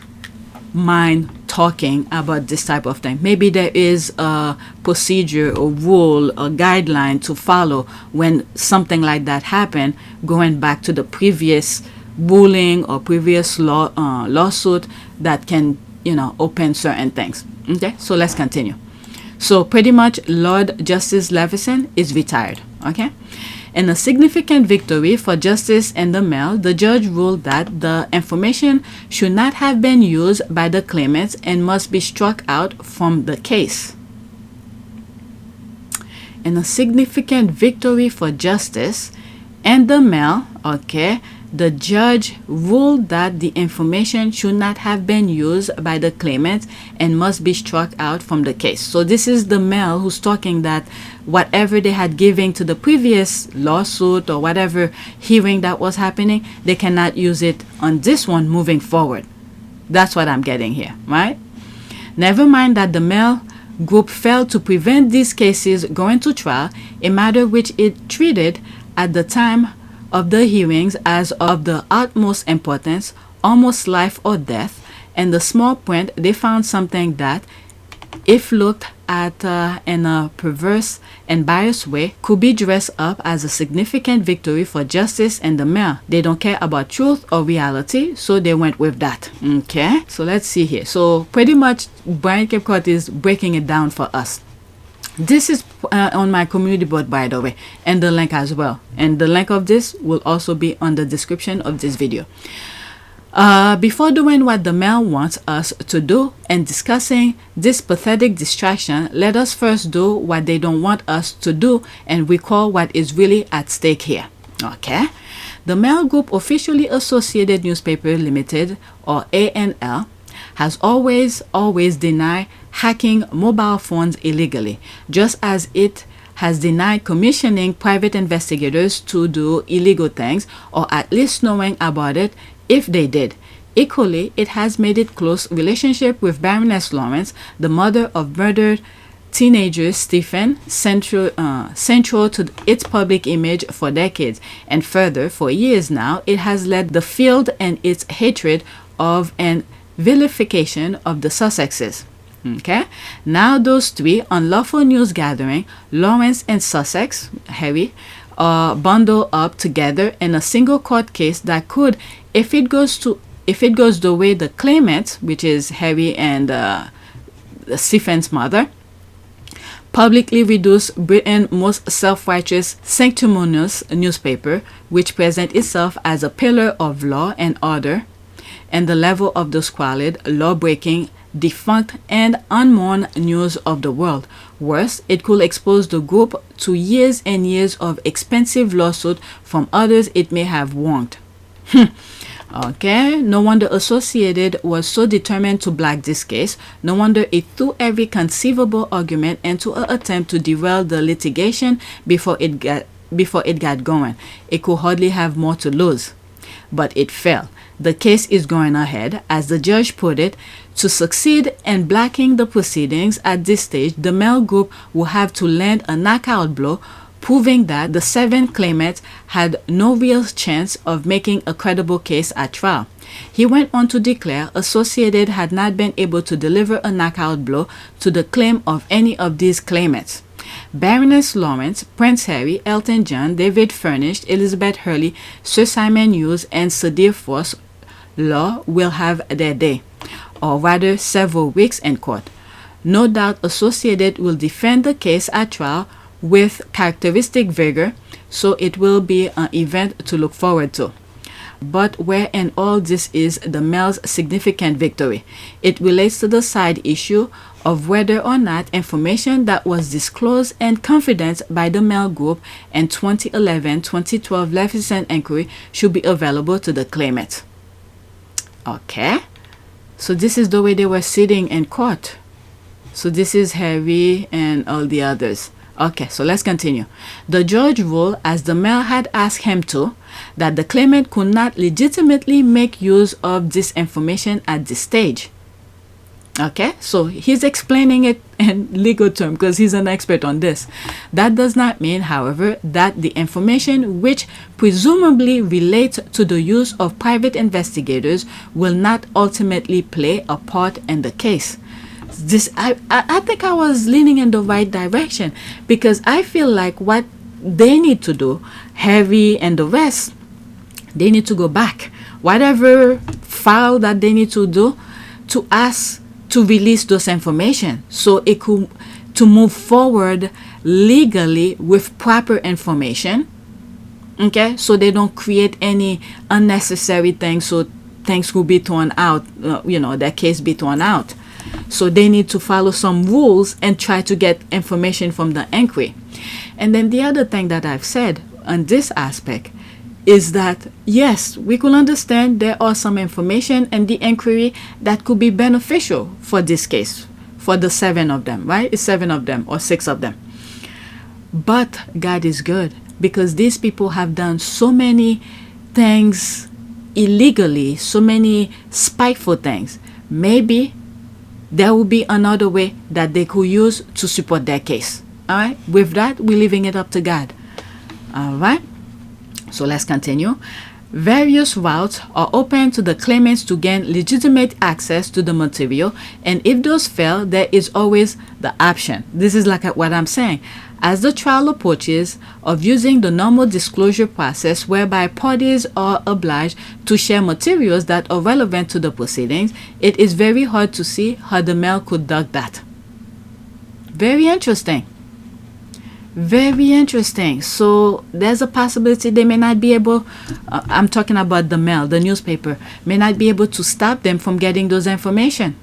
mind talking about this type of thing. Maybe there is a procedure or rule or guideline to follow when something like that happened, going back to the previous ruling or previous lawsuit that can, open certain things. Okay, so let's continue. So pretty much Lord Justice Leveson is retired. Okay. In a significant victory for justice and the Mail, the judge ruled that the information should not have been used by the claimants and must be struck out from the case. In a significant victory for justice and the Mail, okay, the judge ruled that the information should not have been used by the claimant and must be struck out from the case. So this is the Mail who's talking that whatever they had given to the previous lawsuit or whatever hearing that was happening, they cannot use it on this one moving forward. That's what I'm getting here, right? Never mind that the Mail group failed to prevent these cases going to trial, a matter which it treated at the time of the hearings as of the utmost importance, almost life or death, and the small print they found something that, if looked at in a perverse and biased way, could be dressed up as a significant victory for justice and the Mail. They don't care about truth or reality, so they went with that. Okay, so let's see here. So pretty much Brian Capecourt is breaking it down for us. This is on my community board, by the way, and the link as well. And the link of this will also be on the description of this video. Before doing what the Mail wants us to do and discussing this pathetic distraction, let us first do what they don't want us to do and recall what is really at stake here. Okay? The Mail Group, officially Associated Newspaper Limited, or ANL, has always denied hacking mobile phones illegally, just as it has denied commissioning private investigators to do illegal things, or at least knowing about it if they did. Equally, it has made it close relationship with Baroness Lawrence, the mother of murdered teenager Stephen, central to its public image for decades, and further, for years now, it has led the field in its hatred of and vilification of the Sussexes. Okay, now those three unlawful news gathering, Lawrence and Sussex, Harry, bundle up together in a single court case that could, if it goes the way the claimant, which is Harry and Stephen's mother, publicly reduce Britain's most self-righteous, sanctimonious newspaper, which presents itself as a pillar of law and order, and the level of the squalid, law-breaking, defunct, and unmourned news of the world. Worse, it could expose the group to years and years of expensive lawsuits from others it may have wronged. Okay, no wonder Associated was so determined to black this case. No wonder it threw every conceivable argument into an attempt to derail the litigation before it got going. It could hardly have more to lose. But it failed. The case is going ahead, as the judge put it. To succeed in blacking the proceedings at this stage, the Mail Group will have to land a knockout blow, proving that the 7 claimants had no real chance of making a credible case at trial. He went on to declare Associated had not been able to deliver a knockout blow to the claim of any of these claimants. Baroness Lawrence, Prince Harry, Elton John, David Furnish, Elizabeth Hurley, Sir Simon Hughes, and Sir Deerforth Law will have their day, or rather several weeks in court. No doubt Associated will defend the case at trial with characteristic vigor, so it will be an event to look forward to. But where in all this is the Mail's significant victory? It relates to the side issue of whether or not information that was disclosed in confidence by the Mail Group in 2011-2012 Leveson inquiry should be available to the claimant. Okay, so this is the way they were sitting in court. So this is Harry and all the others. Okay, so let's continue. The judge ruled, as the Mail had asked him to, that the claimant could not legitimately make use of this information at this stage. Okay, so he's explaining it in legal terms because he's an expert on this. That does not mean, however, that the information which presumably relates to the use of private investigators will not ultimately play a part in the case. This I think I was leaning in the right direction, because I feel like what they need to do, Harry and the rest, they need to go back. Whatever file that they need to do to ask to release those information, so it could to move forward legally with proper information. Okay, so they don't create any unnecessary things, so things will be thrown out, their case be thrown out. So they need to follow some rules and try to get information from the inquiry. And then the other thing that I've said on this aspect is that, yes, we could understand there are some information in the inquiry that could be beneficial for this case, for the 7 of them, right? It's 7 of them or 6 of them. But God is good, because these people have done so many things illegally, so many spiteful things. Maybe there will be another way that they could use to support their case. All right? With that, we're leaving it up to God. All right? So let's continue. Various routes are open to the claimants to gain legitimate access to the material, and if those fail, there is always the option. This is like what I'm saying. As the trial approaches, of using the normal disclosure process whereby parties are obliged to share materials that are relevant to the proceedings, it is very hard to see how the mail could duck that. Very interesting. Very interesting. So there's a possibility they may not be able, I'm talking about the mail, the newspaper, may not be able to stop them from getting those information.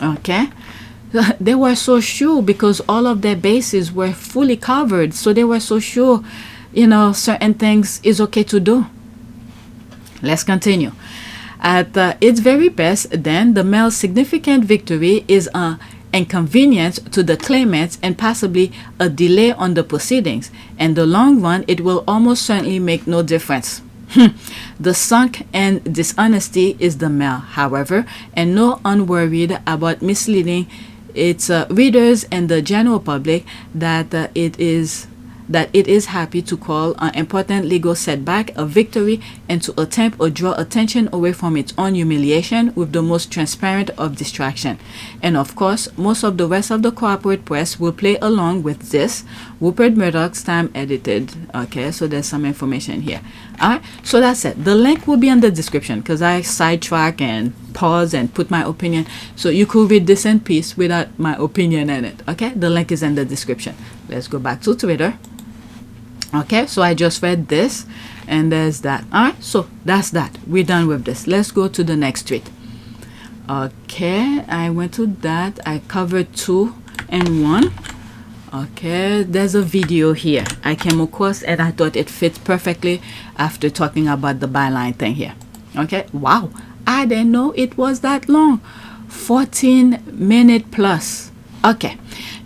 Okay? They were so sure because all of their bases were fully covered. So they were so sure, certain things is okay to do. Let's continue. At its very best, then, the mail's significant victory is an inconvenience to the claimants and possibly a delay on the proceedings. In the long run, it will almost certainly make no difference. The sunk in dishonesty is the mail, however, and no unworried about misleading its readers and the general public that it is happy to call an important legal setback a victory, and to attempt or draw attention away from its own humiliation with the most transparent of distraction. And of course, most of the rest of the corporate press will play along with this. Rupert Murdoch's time edited. Okay, so there's some information here. Alright, so that's it. The link will be in the description because I sidetrack and pause and put my opinion. So you could read this in peace without my opinion in it. Okay, the link is in the description. Let's go back to Twitter. Okay, so I just read this and there's that. Alright, so that's that. We're done with this. Let's go to the next tweet. Okay, I went to that. I covered 2 and 1. Okay, there's a video here I came across and I thought it fits perfectly after talking about the byline thing here. Okay, wow, I didn't know it was that long. 14 minutes plus. Okay,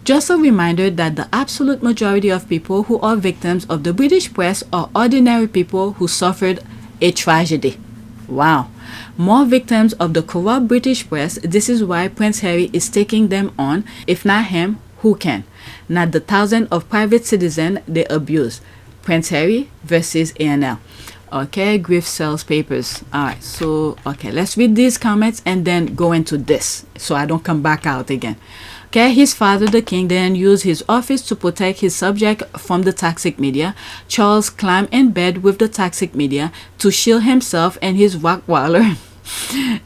just a reminder that the absolute majority of people who are victims of the British press are ordinary people who suffered a tragedy. Wow. More victims of the corrupt British press. This is why Prince Harry is taking them on. If not him, who can? Not the thousands of private citizens they abuse. Prince Harry versus ANL. Okay, Griff sells papers. Alright, so okay, let's read these comments and then go into this so I don't come back out again. Okay, his father, the king, then used his office to protect his subject from the toxic media. Charles climbed in bed with the toxic media to shield himself and his Rottweiler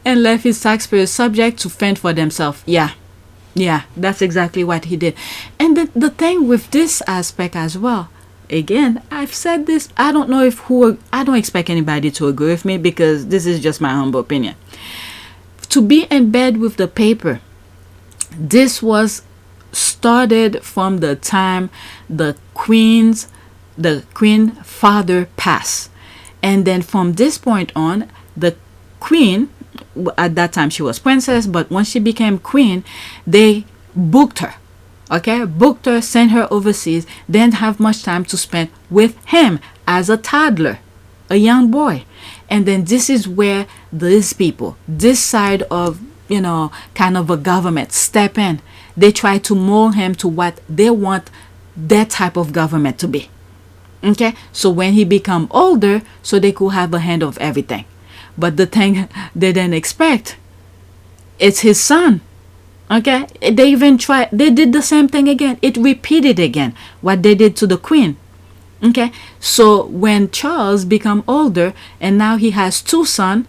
and left his taxpayers subject to fend for themselves. Yeah, that's exactly what he did. And the thing with this aspect as well, again, I've said this, I don't expect anybody to agree with me because this is just my humble opinion. To be in bed with the paper, this was started from the time the queen father passed. And then from this point on, the queen, at that time she was princess, but once she became queen, they booked her. Okay, booked her, sent her overseas, didn't have much time to spend with him as a toddler, a young boy. And then this is where these people, this side of kind of a government step in. They try to mold him to what they want their type of government to be. Okay, so when he become older, so they could have a hand of everything. But the thing they didn't expect, it's his son. Okay, they did the same thing again. It repeated again what they did to the queen. Okay, so when Charles become older and now he has 2 sons,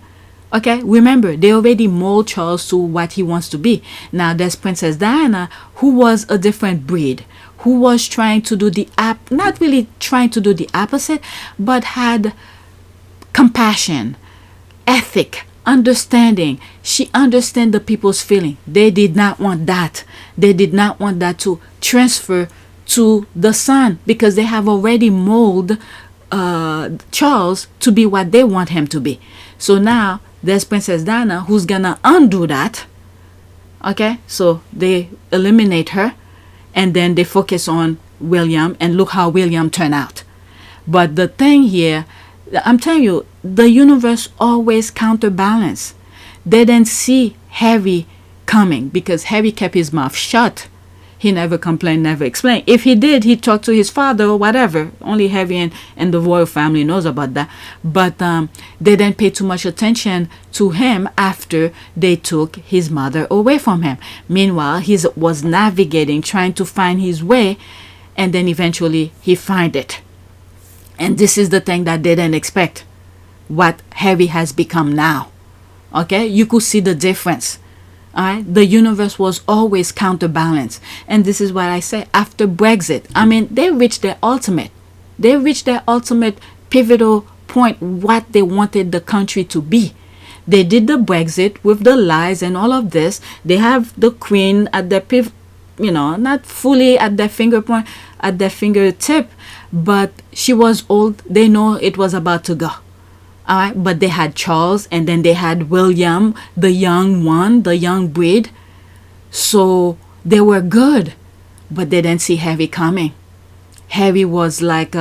okay, remember they already mold Charles to what he wants to be. Now there's Princess Diana, who was a different breed, who was trying to do not really trying to do the opposite, but had compassion, ethic, understanding. She understand the people's feeling. They did not want that. They did not want that to transfer to the son, because they have already molded Charles to be what they want him to be. So now there's Princess Diana, who's gonna undo that. Okay, so they eliminate her, and then they focus on William, and look how William turned out. But the thing here, I'm telling you, the universe always counterbalance. They didn't see Harry coming because Harry kept his mouth shut. He never complained, never explained. If he did, he talked to his father or whatever. Only Harry and the royal family knows about that. But they didn't pay too much attention to him after they took his mother away from him. Meanwhile, he was navigating, trying to find his way, and then eventually he find it. And this is the thing that they didn't expect, what Harry has become now. Okay, you could see the difference. All right, the universe was always counterbalanced, and this is what I say. After Brexit, I mean, they reached their ultimate. They reached their ultimate pivotal point, what they wanted the country to be. They did the Brexit with the lies and all of this. They have the Queen at their not fully at their fingertip, but she was old. They know it was about to go. All right, but they had Charles, and then they had William, the young one, the young breed. So they were good, but they didn't see Harry coming. Harry was like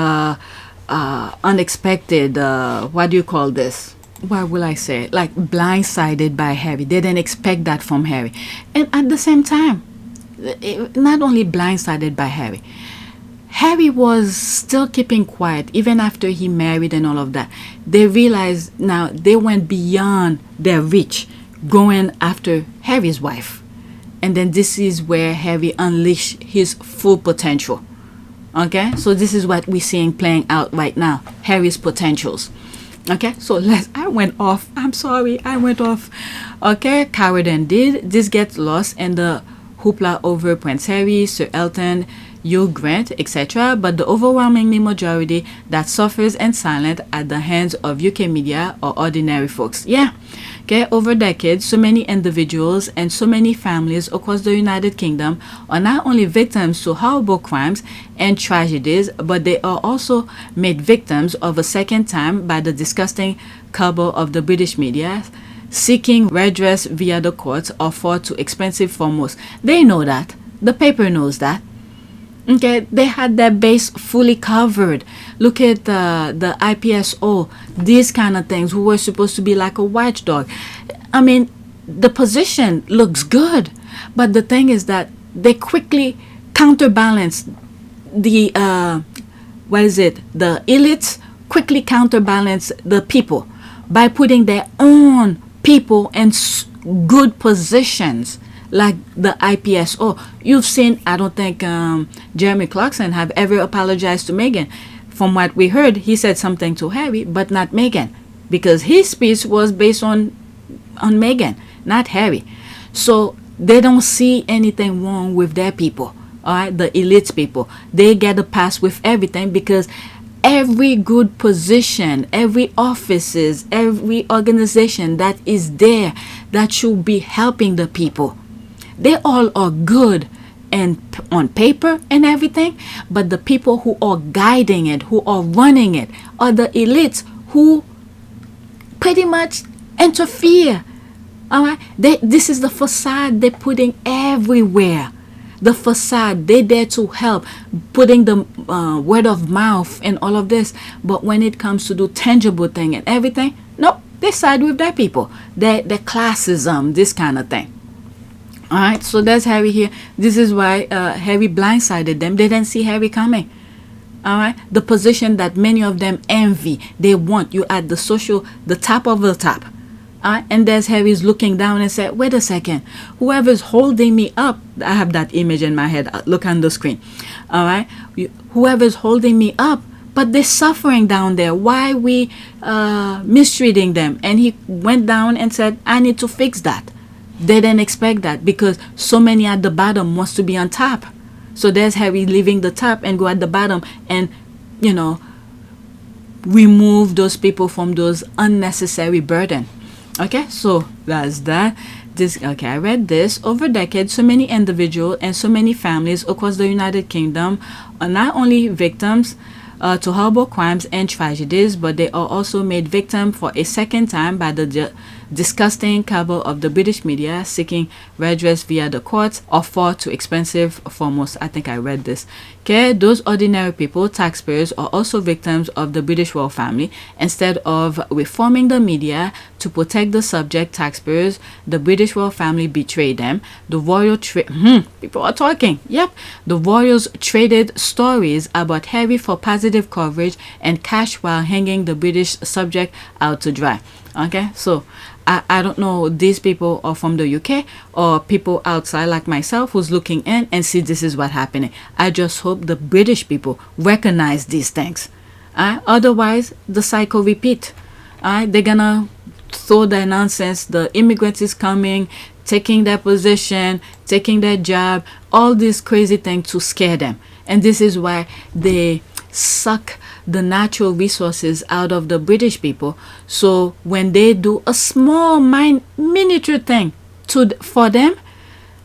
unexpected. What do you call this? What will I say? Like blindsided by Harry. They didn't expect that from Harry, and at the same time, not only blindsided by Harry. Harry was still keeping quiet even after he married and all of that. They realized now they went beyond their reach, going after Harry's wife. And then this is where Harry unleashed his full potential. Okay, so this is what we're seeing playing out right now, Harry's potentials. Okay, so I went off. I'm sorry, I went off. Okay, Carradine did. This gets lost in the hoopla over Prince Harry, Sir Elton, Hugh Grant, etc., but the overwhelmingly majority that suffers in silence at the hands of UK media or ordinary folks. Yeah, okay, over decades, so many individuals and so many families across the United Kingdom are not only victims to horrible crimes and tragedies, but they are also made victims of a second time by the disgusting cabal of the British media, seeking redress via the courts or far too expensive for most. They know that. The paper knows that. Okay, they had their base fully covered. Look at the IPSO, these kind of things, who were supposed to be like a watchdog. I mean, the position looks good, but the thing is that they quickly counterbalance the the elites quickly counterbalance the people by putting their own people in good positions, like the IPSO. You've seen, I don't think Jeremy Clarkson have ever apologized to Meghan. From what we heard, he said something to Harry, but not Meghan, because his speech was based on Meghan, not Harry. So they don't see anything wrong with their people, all right, the elite people. They get a pass with everything because every good position, every offices, every organization that is there that should be helping the people, they all are good and on paper and everything, but the people who are guiding it, who are running it, are the elites who pretty much interfere. All right, this is the facade they're putting everywhere. The facade, they there to help, putting the word of mouth and all of this. But when it comes to do tangible thing and everything, nope, They side with their people. Their classism, this kind of thing. All right, so that's Harry here. This is why Harry blindsided them. They didn't see Harry coming. All right, the position that many of them envy, they want you at the top of the top. All right, and there's Harry's looking down and said, wait a second, whoever's holding me up, I have that image in my head. Look on the screen. All right, whoever's holding me up, but they're suffering down there. Why we mistreating them? And he went down and said, I need to fix that. They didn't expect that because so many at the bottom wants to be on top. So there's Harry leaving the top and go at the bottom and, you know, remove those people from those unnecessary burden. Okay, so that's that. Okay, I read this. Over decades, so many individuals and so many families across the United Kingdom are not only victims to horrible crimes and tragedies, but they are also made victim for a second time by the disgusting cover of the British media seeking redress via the courts or far too expensive for most. I think I read this. Okay, those ordinary people, taxpayers, are also victims of the British royal family. Instead of reforming the media to protect the subject taxpayers, the British royal family betrayed them. The royal people are talking. Yep, the royals traded stories about Harry for positive coverage and cash while hanging the British subject out to dry. Okay, so I don't know, these people are from the UK or people outside like myself who's looking in and see this is what's happening. I just hope the British people recognize these things. Otherwise, the cycle repeat. They're gonna throw their nonsense. The immigrants is coming, taking their position, taking their job, all these crazy things to scare them. And this is why they suck the natural resources out of the British people. So when they do a small miniature thing for them,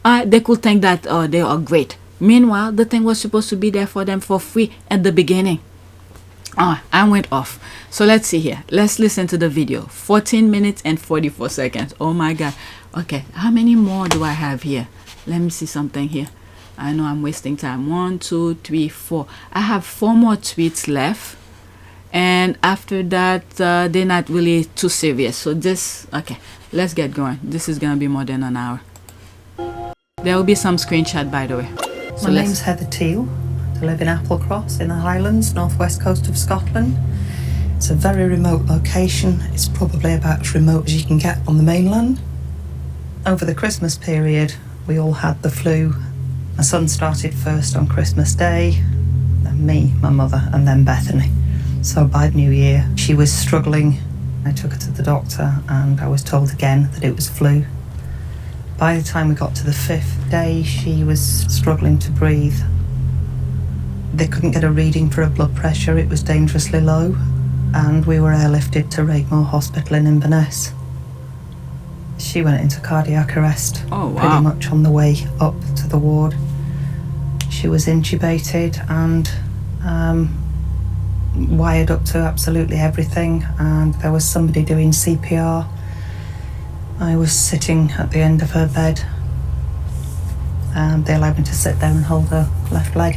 they could think that they are great. Meanwhile, the thing was supposed to be there for them for free at the beginning. I went off. So let's see here. Let's listen to the video. 14 minutes and 44 seconds. Oh my God. Okay, how many more do I have here? Let me see something here. I know I'm wasting time. 1, 2, 3, 4. I have 4 more tweets left. And after that, they're not really too serious. So this, okay, let's get going. This is going to be more than an hour. There will be some screenshot, by the way. So My name's Heather Teal. I live in Applecross in the Highlands, northwest coast of Scotland. It's a very remote location. It's probably about as remote as you can get on the mainland. Over the Christmas period, we all had the flu. My son started first on Christmas Day, then me, my mother, and then Bethany. So by New Year, she was struggling. I took her to the doctor and I was told again that it was flu. By the time we got to the 5th day, she was struggling to breathe. They couldn't get a reading for her blood pressure. It was dangerously low, and we were airlifted to Regmore Hospital in Inverness. She went into cardiac arrest. Oh, wow. Pretty much on the way up to the ward. She was intubated and wired up to absolutely everything, and there was somebody doing CPR. I was sitting at the end of her bed, and they allowed me to sit there and hold her left leg,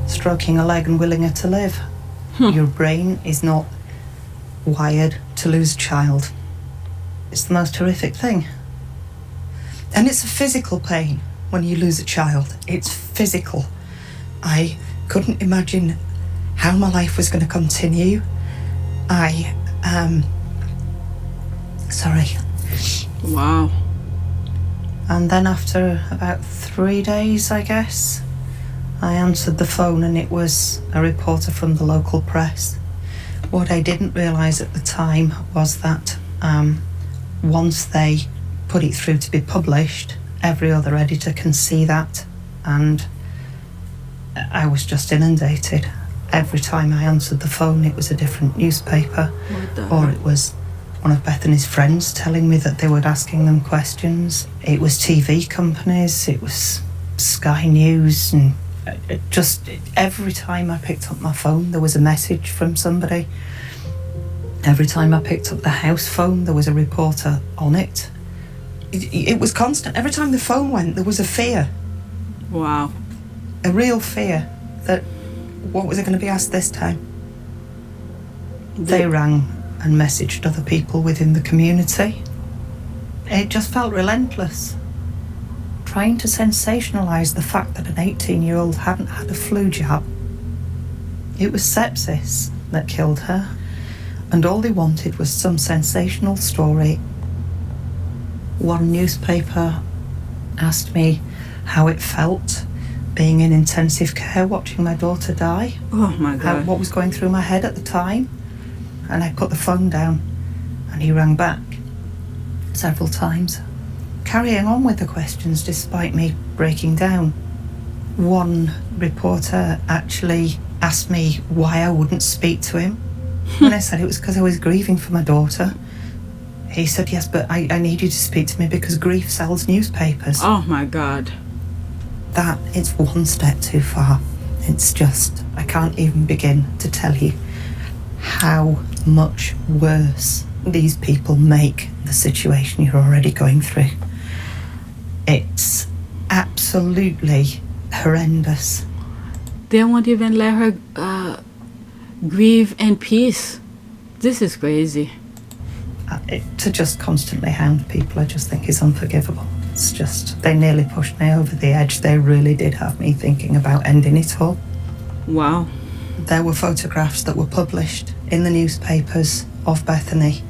stroking her leg and willing her to live. Your brain is not wired to lose a child. It's the most horrific thing. And it's a physical pain when you lose a child. It's physical. I couldn't imagine how my life was going to continue. Sorry. Wow. And then after about 3 days, I guess, I answered the phone and it was a reporter from the local press. What I didn't realise at the time was that once they put it through to be published, every other editor can see that, and I was just inundated. Every time I answered the phone, it was a different newspaper, or it was one of Bethany's friends telling me that they were asking them questions. It was TV companies, it was Sky News, and just every time I picked up my phone, there was a message from somebody. Every time I picked up the house phone, there was a reporter on it. It was constant. Every time the phone went, there was a fear. Wow. A real fear that what was I going to be asked this time? They rang and messaged other people within the community. It just felt relentless. Trying to sensationalise the fact that an 18-year-old hadn't had a flu jab. It was sepsis that killed her, and all they wanted was some sensational story. One newspaper asked me how it felt being in intensive care watching my daughter die. Oh my God. What was going through my head at the time. And I put the phone down and he rang back several times, carrying on with the questions despite me breaking down. One reporter actually asked me why I wouldn't speak to him. When I said it was because I was grieving for my daughter, he said, yes, but I need you to speak to me because grief sells newspapers. Oh my God. That is one step too far. It's just, I can't even begin to tell you how much worse these people make the situation you're already going through. It's absolutely horrendous. They won't even let her grieve in peace. This is crazy. To just constantly hound people, I just think is unforgivable. It's just, they nearly pushed me over the edge. They really did have me thinking about ending it all. Wow. There were photographs that were published in the newspapers of Bethany.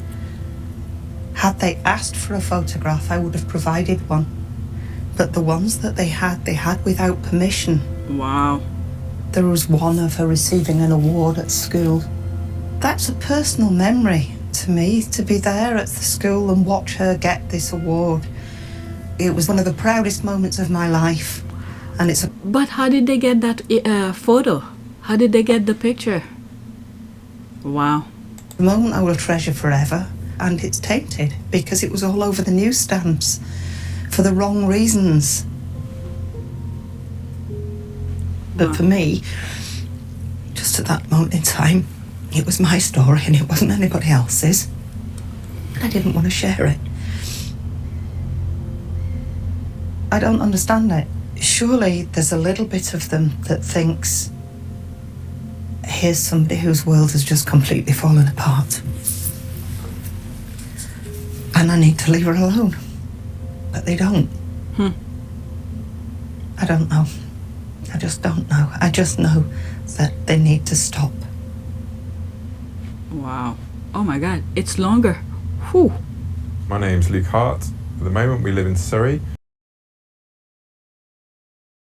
Had they asked for a photograph, I would have provided one. But the ones that they had without permission. Wow. There was one of her receiving an award at school. That's a personal memory to me, to be there at the school and watch her get this award. It was one of the proudest moments of my life. And it's But how did they get that photo? How did they get the picture? Wow. a moment I will treasure forever. And it's tainted because it was all over the newsstands for the wrong reasons. But for me, just at that moment in time, it was my story and it wasn't anybody else's. I didn't want to share it. I don't understand it. Surely there's a little bit of them that thinks, here's somebody whose world has just completely fallen apart. And I need to leave her alone. But they don't. I don't know. I just don't know. I just know that they need to stop. Wow. Oh my God, it's longer. Whew. My name's Luke Hart. At the moment, we live in Surrey.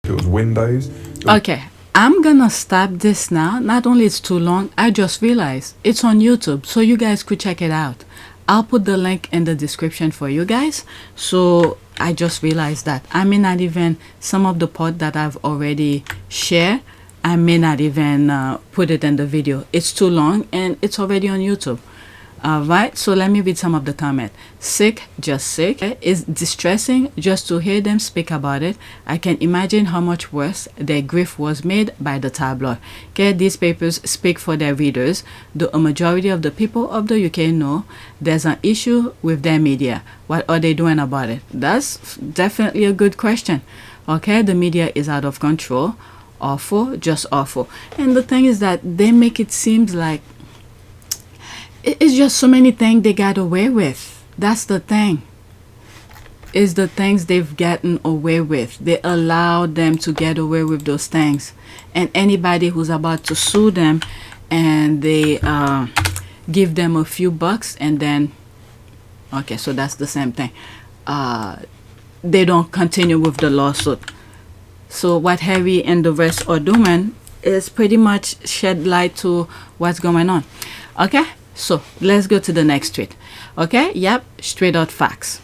It was Windows. Okay, I'm gonna stop this now. Not only it's too long, I just realized it's on YouTube, so you guys could check it out. I'll put the link in the description for you guys. So I just realized that I may not even, some of the part that I've already shared, I may not even put it in the video. It's too long and it's already on YouTube. Right, so let me read some of the comment. Sick, just sick. It's distressing just to hear them speak about it. I can imagine how much worse their grief was made by the tabloid. Okay, these papers speak for their readers. A majority of the people of the UK know there's an issue with their media. What are they doing about it? That's definitely a good question. Okay, the media is out of control. Awful, just awful. And the thing is that they make it seem like it's just so many things they got away with. That's the thing. Is the things they've gotten away with. They allowed them to get away with those things. And anybody who's about to sue them and they give them a few bucks and then, okay, so that's the same thing. They don't continue with the lawsuit. So what Harry and the rest are doing is pretty much shed light to what's going on. Okay? So let's go to the next tweet. Okay, yep, straight out facts.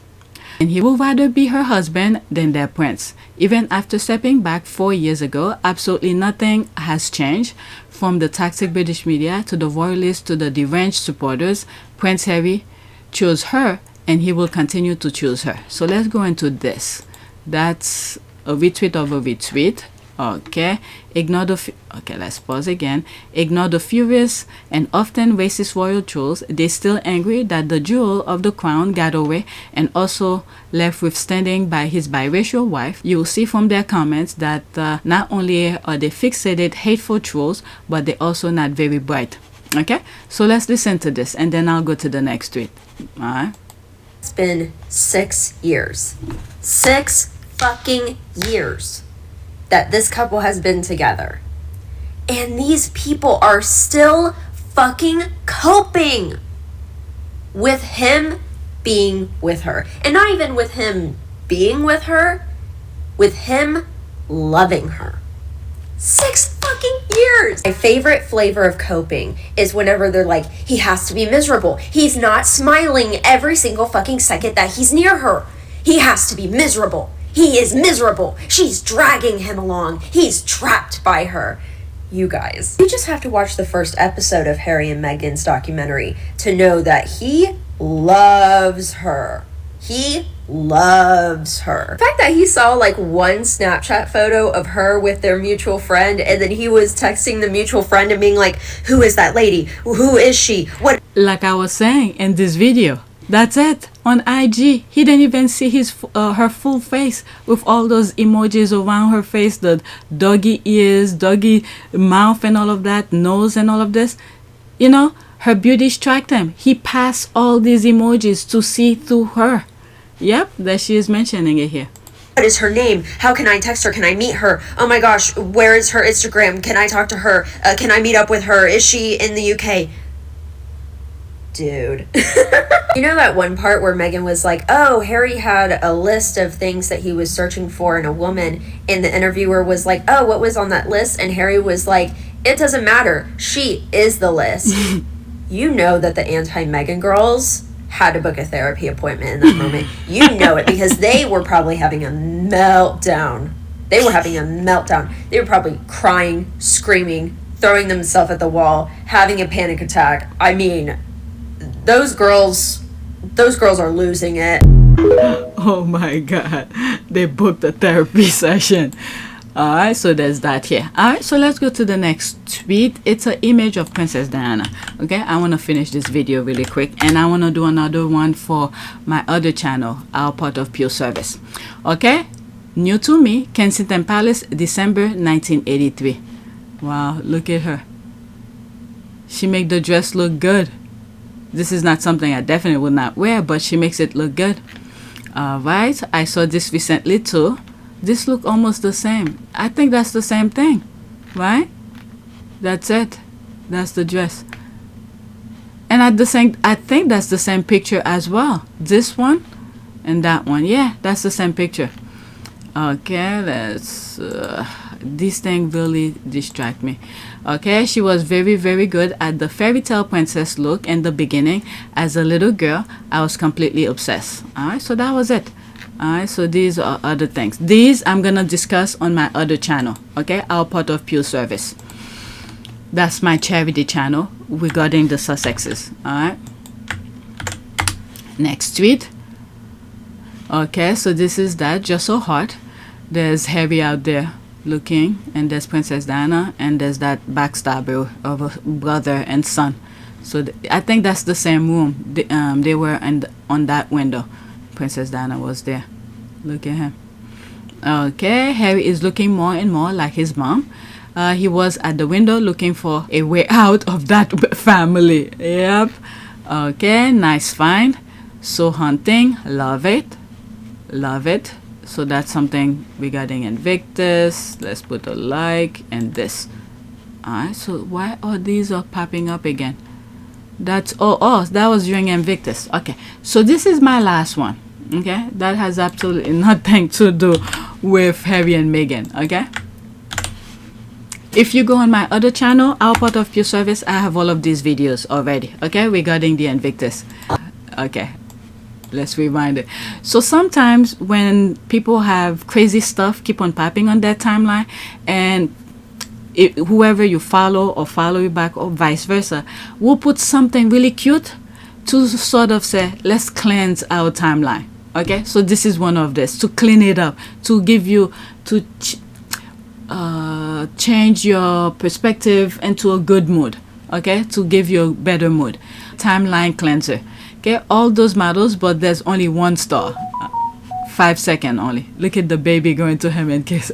And he will rather be her husband than their prince. Even after stepping back 4 years ago, absolutely nothing has changed. From the toxic British media to the royalists to the deranged supporters, Prince Harry chose her and he will continue to choose her. So let's go into this. That's a retweet of a retweet. Okay, okay, let's pause again. Ignore the furious and often racist royal trolls. They're still angry that the jewel of the crown got away and also left with standing by his biracial wife. You will see from their comments that not only are they fixated, hateful trolls, but they're also not very bright. Okay, so let's listen to this and then I'll go to the next tweet. All right. It's been 6 years. 6 fucking years that this couple has been together. And these people are still fucking coping with him being with her. And not even with him being with her, with him loving her. 6 fucking years. My favorite flavor of coping is whenever they're like, he has to be miserable. He's not smiling every single fucking second that he's near her. He has to be miserable. He is miserable. She's dragging him along. He's trapped by her. You guys, you just have to watch the first episode of Harry and Meghan's documentary to know that he loves her. He loves her. The fact that he saw like one Snapchat photo of her with their mutual friend and then he was texting the mutual friend and being like, who is that lady? Who is she? What? Like I was saying in this video, that's it. On IG, he didn't even see his her full face with all those emojis around her face, the doggy ears, doggy mouth and all of that, nose and all of this. You know, her beauty struck him. He passed all these emojis to see through her. Yep, that she is mentioning it here. What is her name? How can I text her? Can I meet her? Oh my gosh, where is her Instagram? Can I talk to her? Can I meet up with her? Is she in the UK? Dude. You know that one part where Meghan was like, oh, Harry had a list of things that he was searching for in a woman, and the interviewer was like, oh, what was on that list? And Harry was like, it doesn't matter. She is the list. You know that the anti-Meghan girls had to book a therapy appointment in that moment. You know it because they were probably having a meltdown. They were having a meltdown. They were probably crying, screaming, throwing themselves at the wall, having a panic attack. I mean, those girls are losing it. Oh my God, they booked a therapy session. Alright, so there's that here. Alright, so let's go to the next tweet. It's an image of Princess Diana. Okay, I want to finish this video really quick and I want to do another one for my other channel, our part of Pure Service. Okay, new to me, Kensington Palace, December 1983. Wow, look at her. She make the dress look good. This is not something I definitely would not wear, but she makes it look good. Alright, I saw this recently too. This look almost the same. I think that's the same thing, right? That's it. That's the dress. And at the same, I think that's the same picture as well. This one and that one. Yeah, that's the same picture. Okay, let's this thing really distract me. Okay, she was very, very good at the fairy tale princess look in the beginning. As a little girl, I was completely obsessed. Alright, so that was it. Alright, so these are other things. These I'm gonna discuss on my other channel. Okay, our part of Pure Service. That's my charity channel regarding the Sussexes. Alright. Next tweet. Okay, so this is that, just so hot. There's Harry out there looking, and there's Princess Diana, and there's that backstabber of a brother and son. So I think that's the same room. They were on that window. Princess Diana was there. Look at him. Okay, Harry is looking more and more like his mom. He was at the window looking for a way out of that family. Yep. Okay, nice find. So hunting, love it. Love it. So that's something regarding Invictus. Let's put a like and this. Alright, so why are these all popping up again? That's oh that was during Invictus. Okay, so this is my last one. Okay, that has absolutely nothing to do with Harry and Meghan. Okay, if you go on my other channel, our part of Pure Service, I have all of these videos already. Okay, regarding the Invictus. Okay, let's rewind it. So sometimes when people have crazy stuff keep on popping on their timeline, and whoever you follow or follow you back or vice versa will put something really cute to sort of say, let's cleanse our timeline. Okay, so this is one of this, to clean it up, to give you, to change your perspective into a good mood. Okay, to give you a better mood. Timeline cleanser. Okay, all those models, but there's only one star. 5 seconds only. Look at the baby going to him and kiss.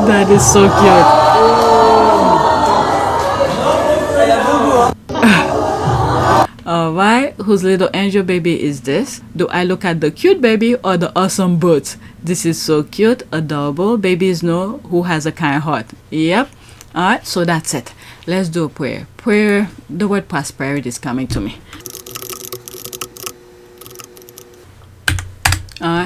That is so cute. Alright, whose little angel baby is this? Do I look at the cute baby or the awesome boots? This is so cute, adorable. Babies know who has a kind heart. Yep. Alright, so that's it. Let's do a prayer. Prayer, the word prosperity is coming to me.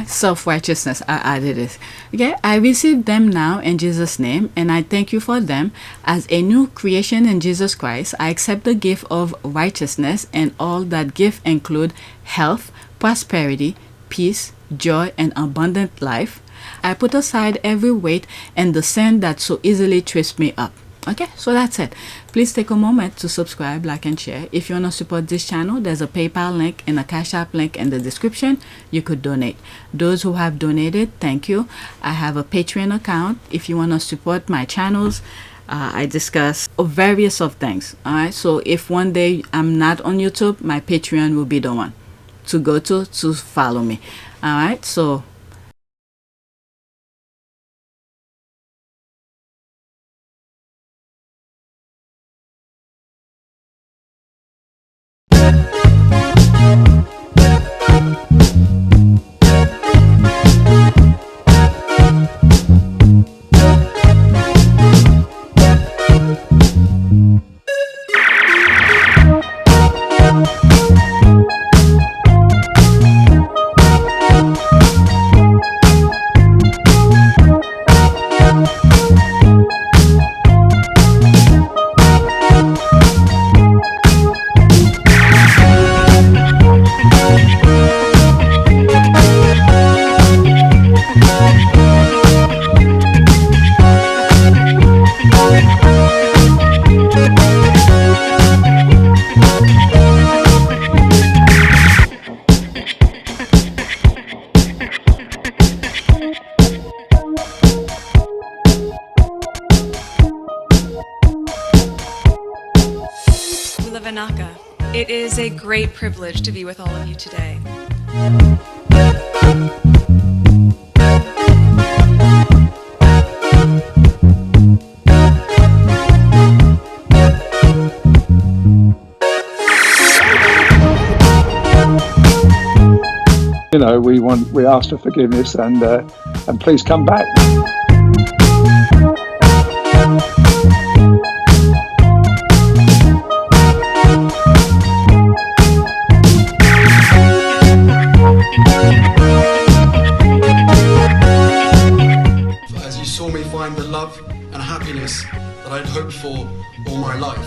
Self-righteousness, I added it. Okay, I receive them now in Jesus' name, and I thank you for them. As a new creation in Jesus Christ, I accept the gift of righteousness, and all that gift include health, prosperity, peace, joy, and abundant life. I put aside every weight and the sin that so easily trips me up. Okay, so that's it. Please take a moment to subscribe, like, and share. If you want to support this channel, there's a PayPal link and a Cash App link in the description. You could donate. Those who have donated, thank you. I have a Patreon account. If you want to support my channels, I discuss various of things. All right, so if one day I'm not on YouTube, my Patreon will be the one to go to follow me. All right, so It is a great privilege to be with all of you today. You know, we ask for forgiveness and please come back. As you saw me find the love and happiness that I'd hoped for all my life.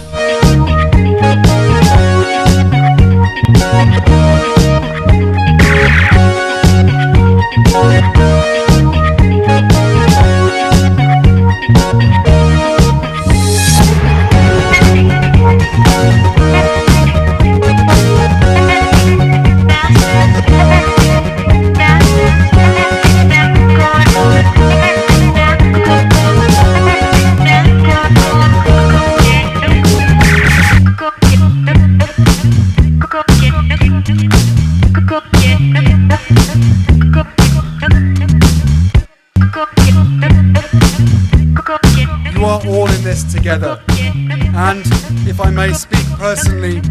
You are all in this together, and if I may speak personally,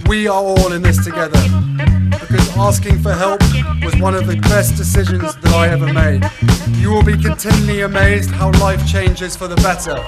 we are all in this together, because asking for help was one of the best decisions that I ever made. You will be continually amazed how life changes for the better.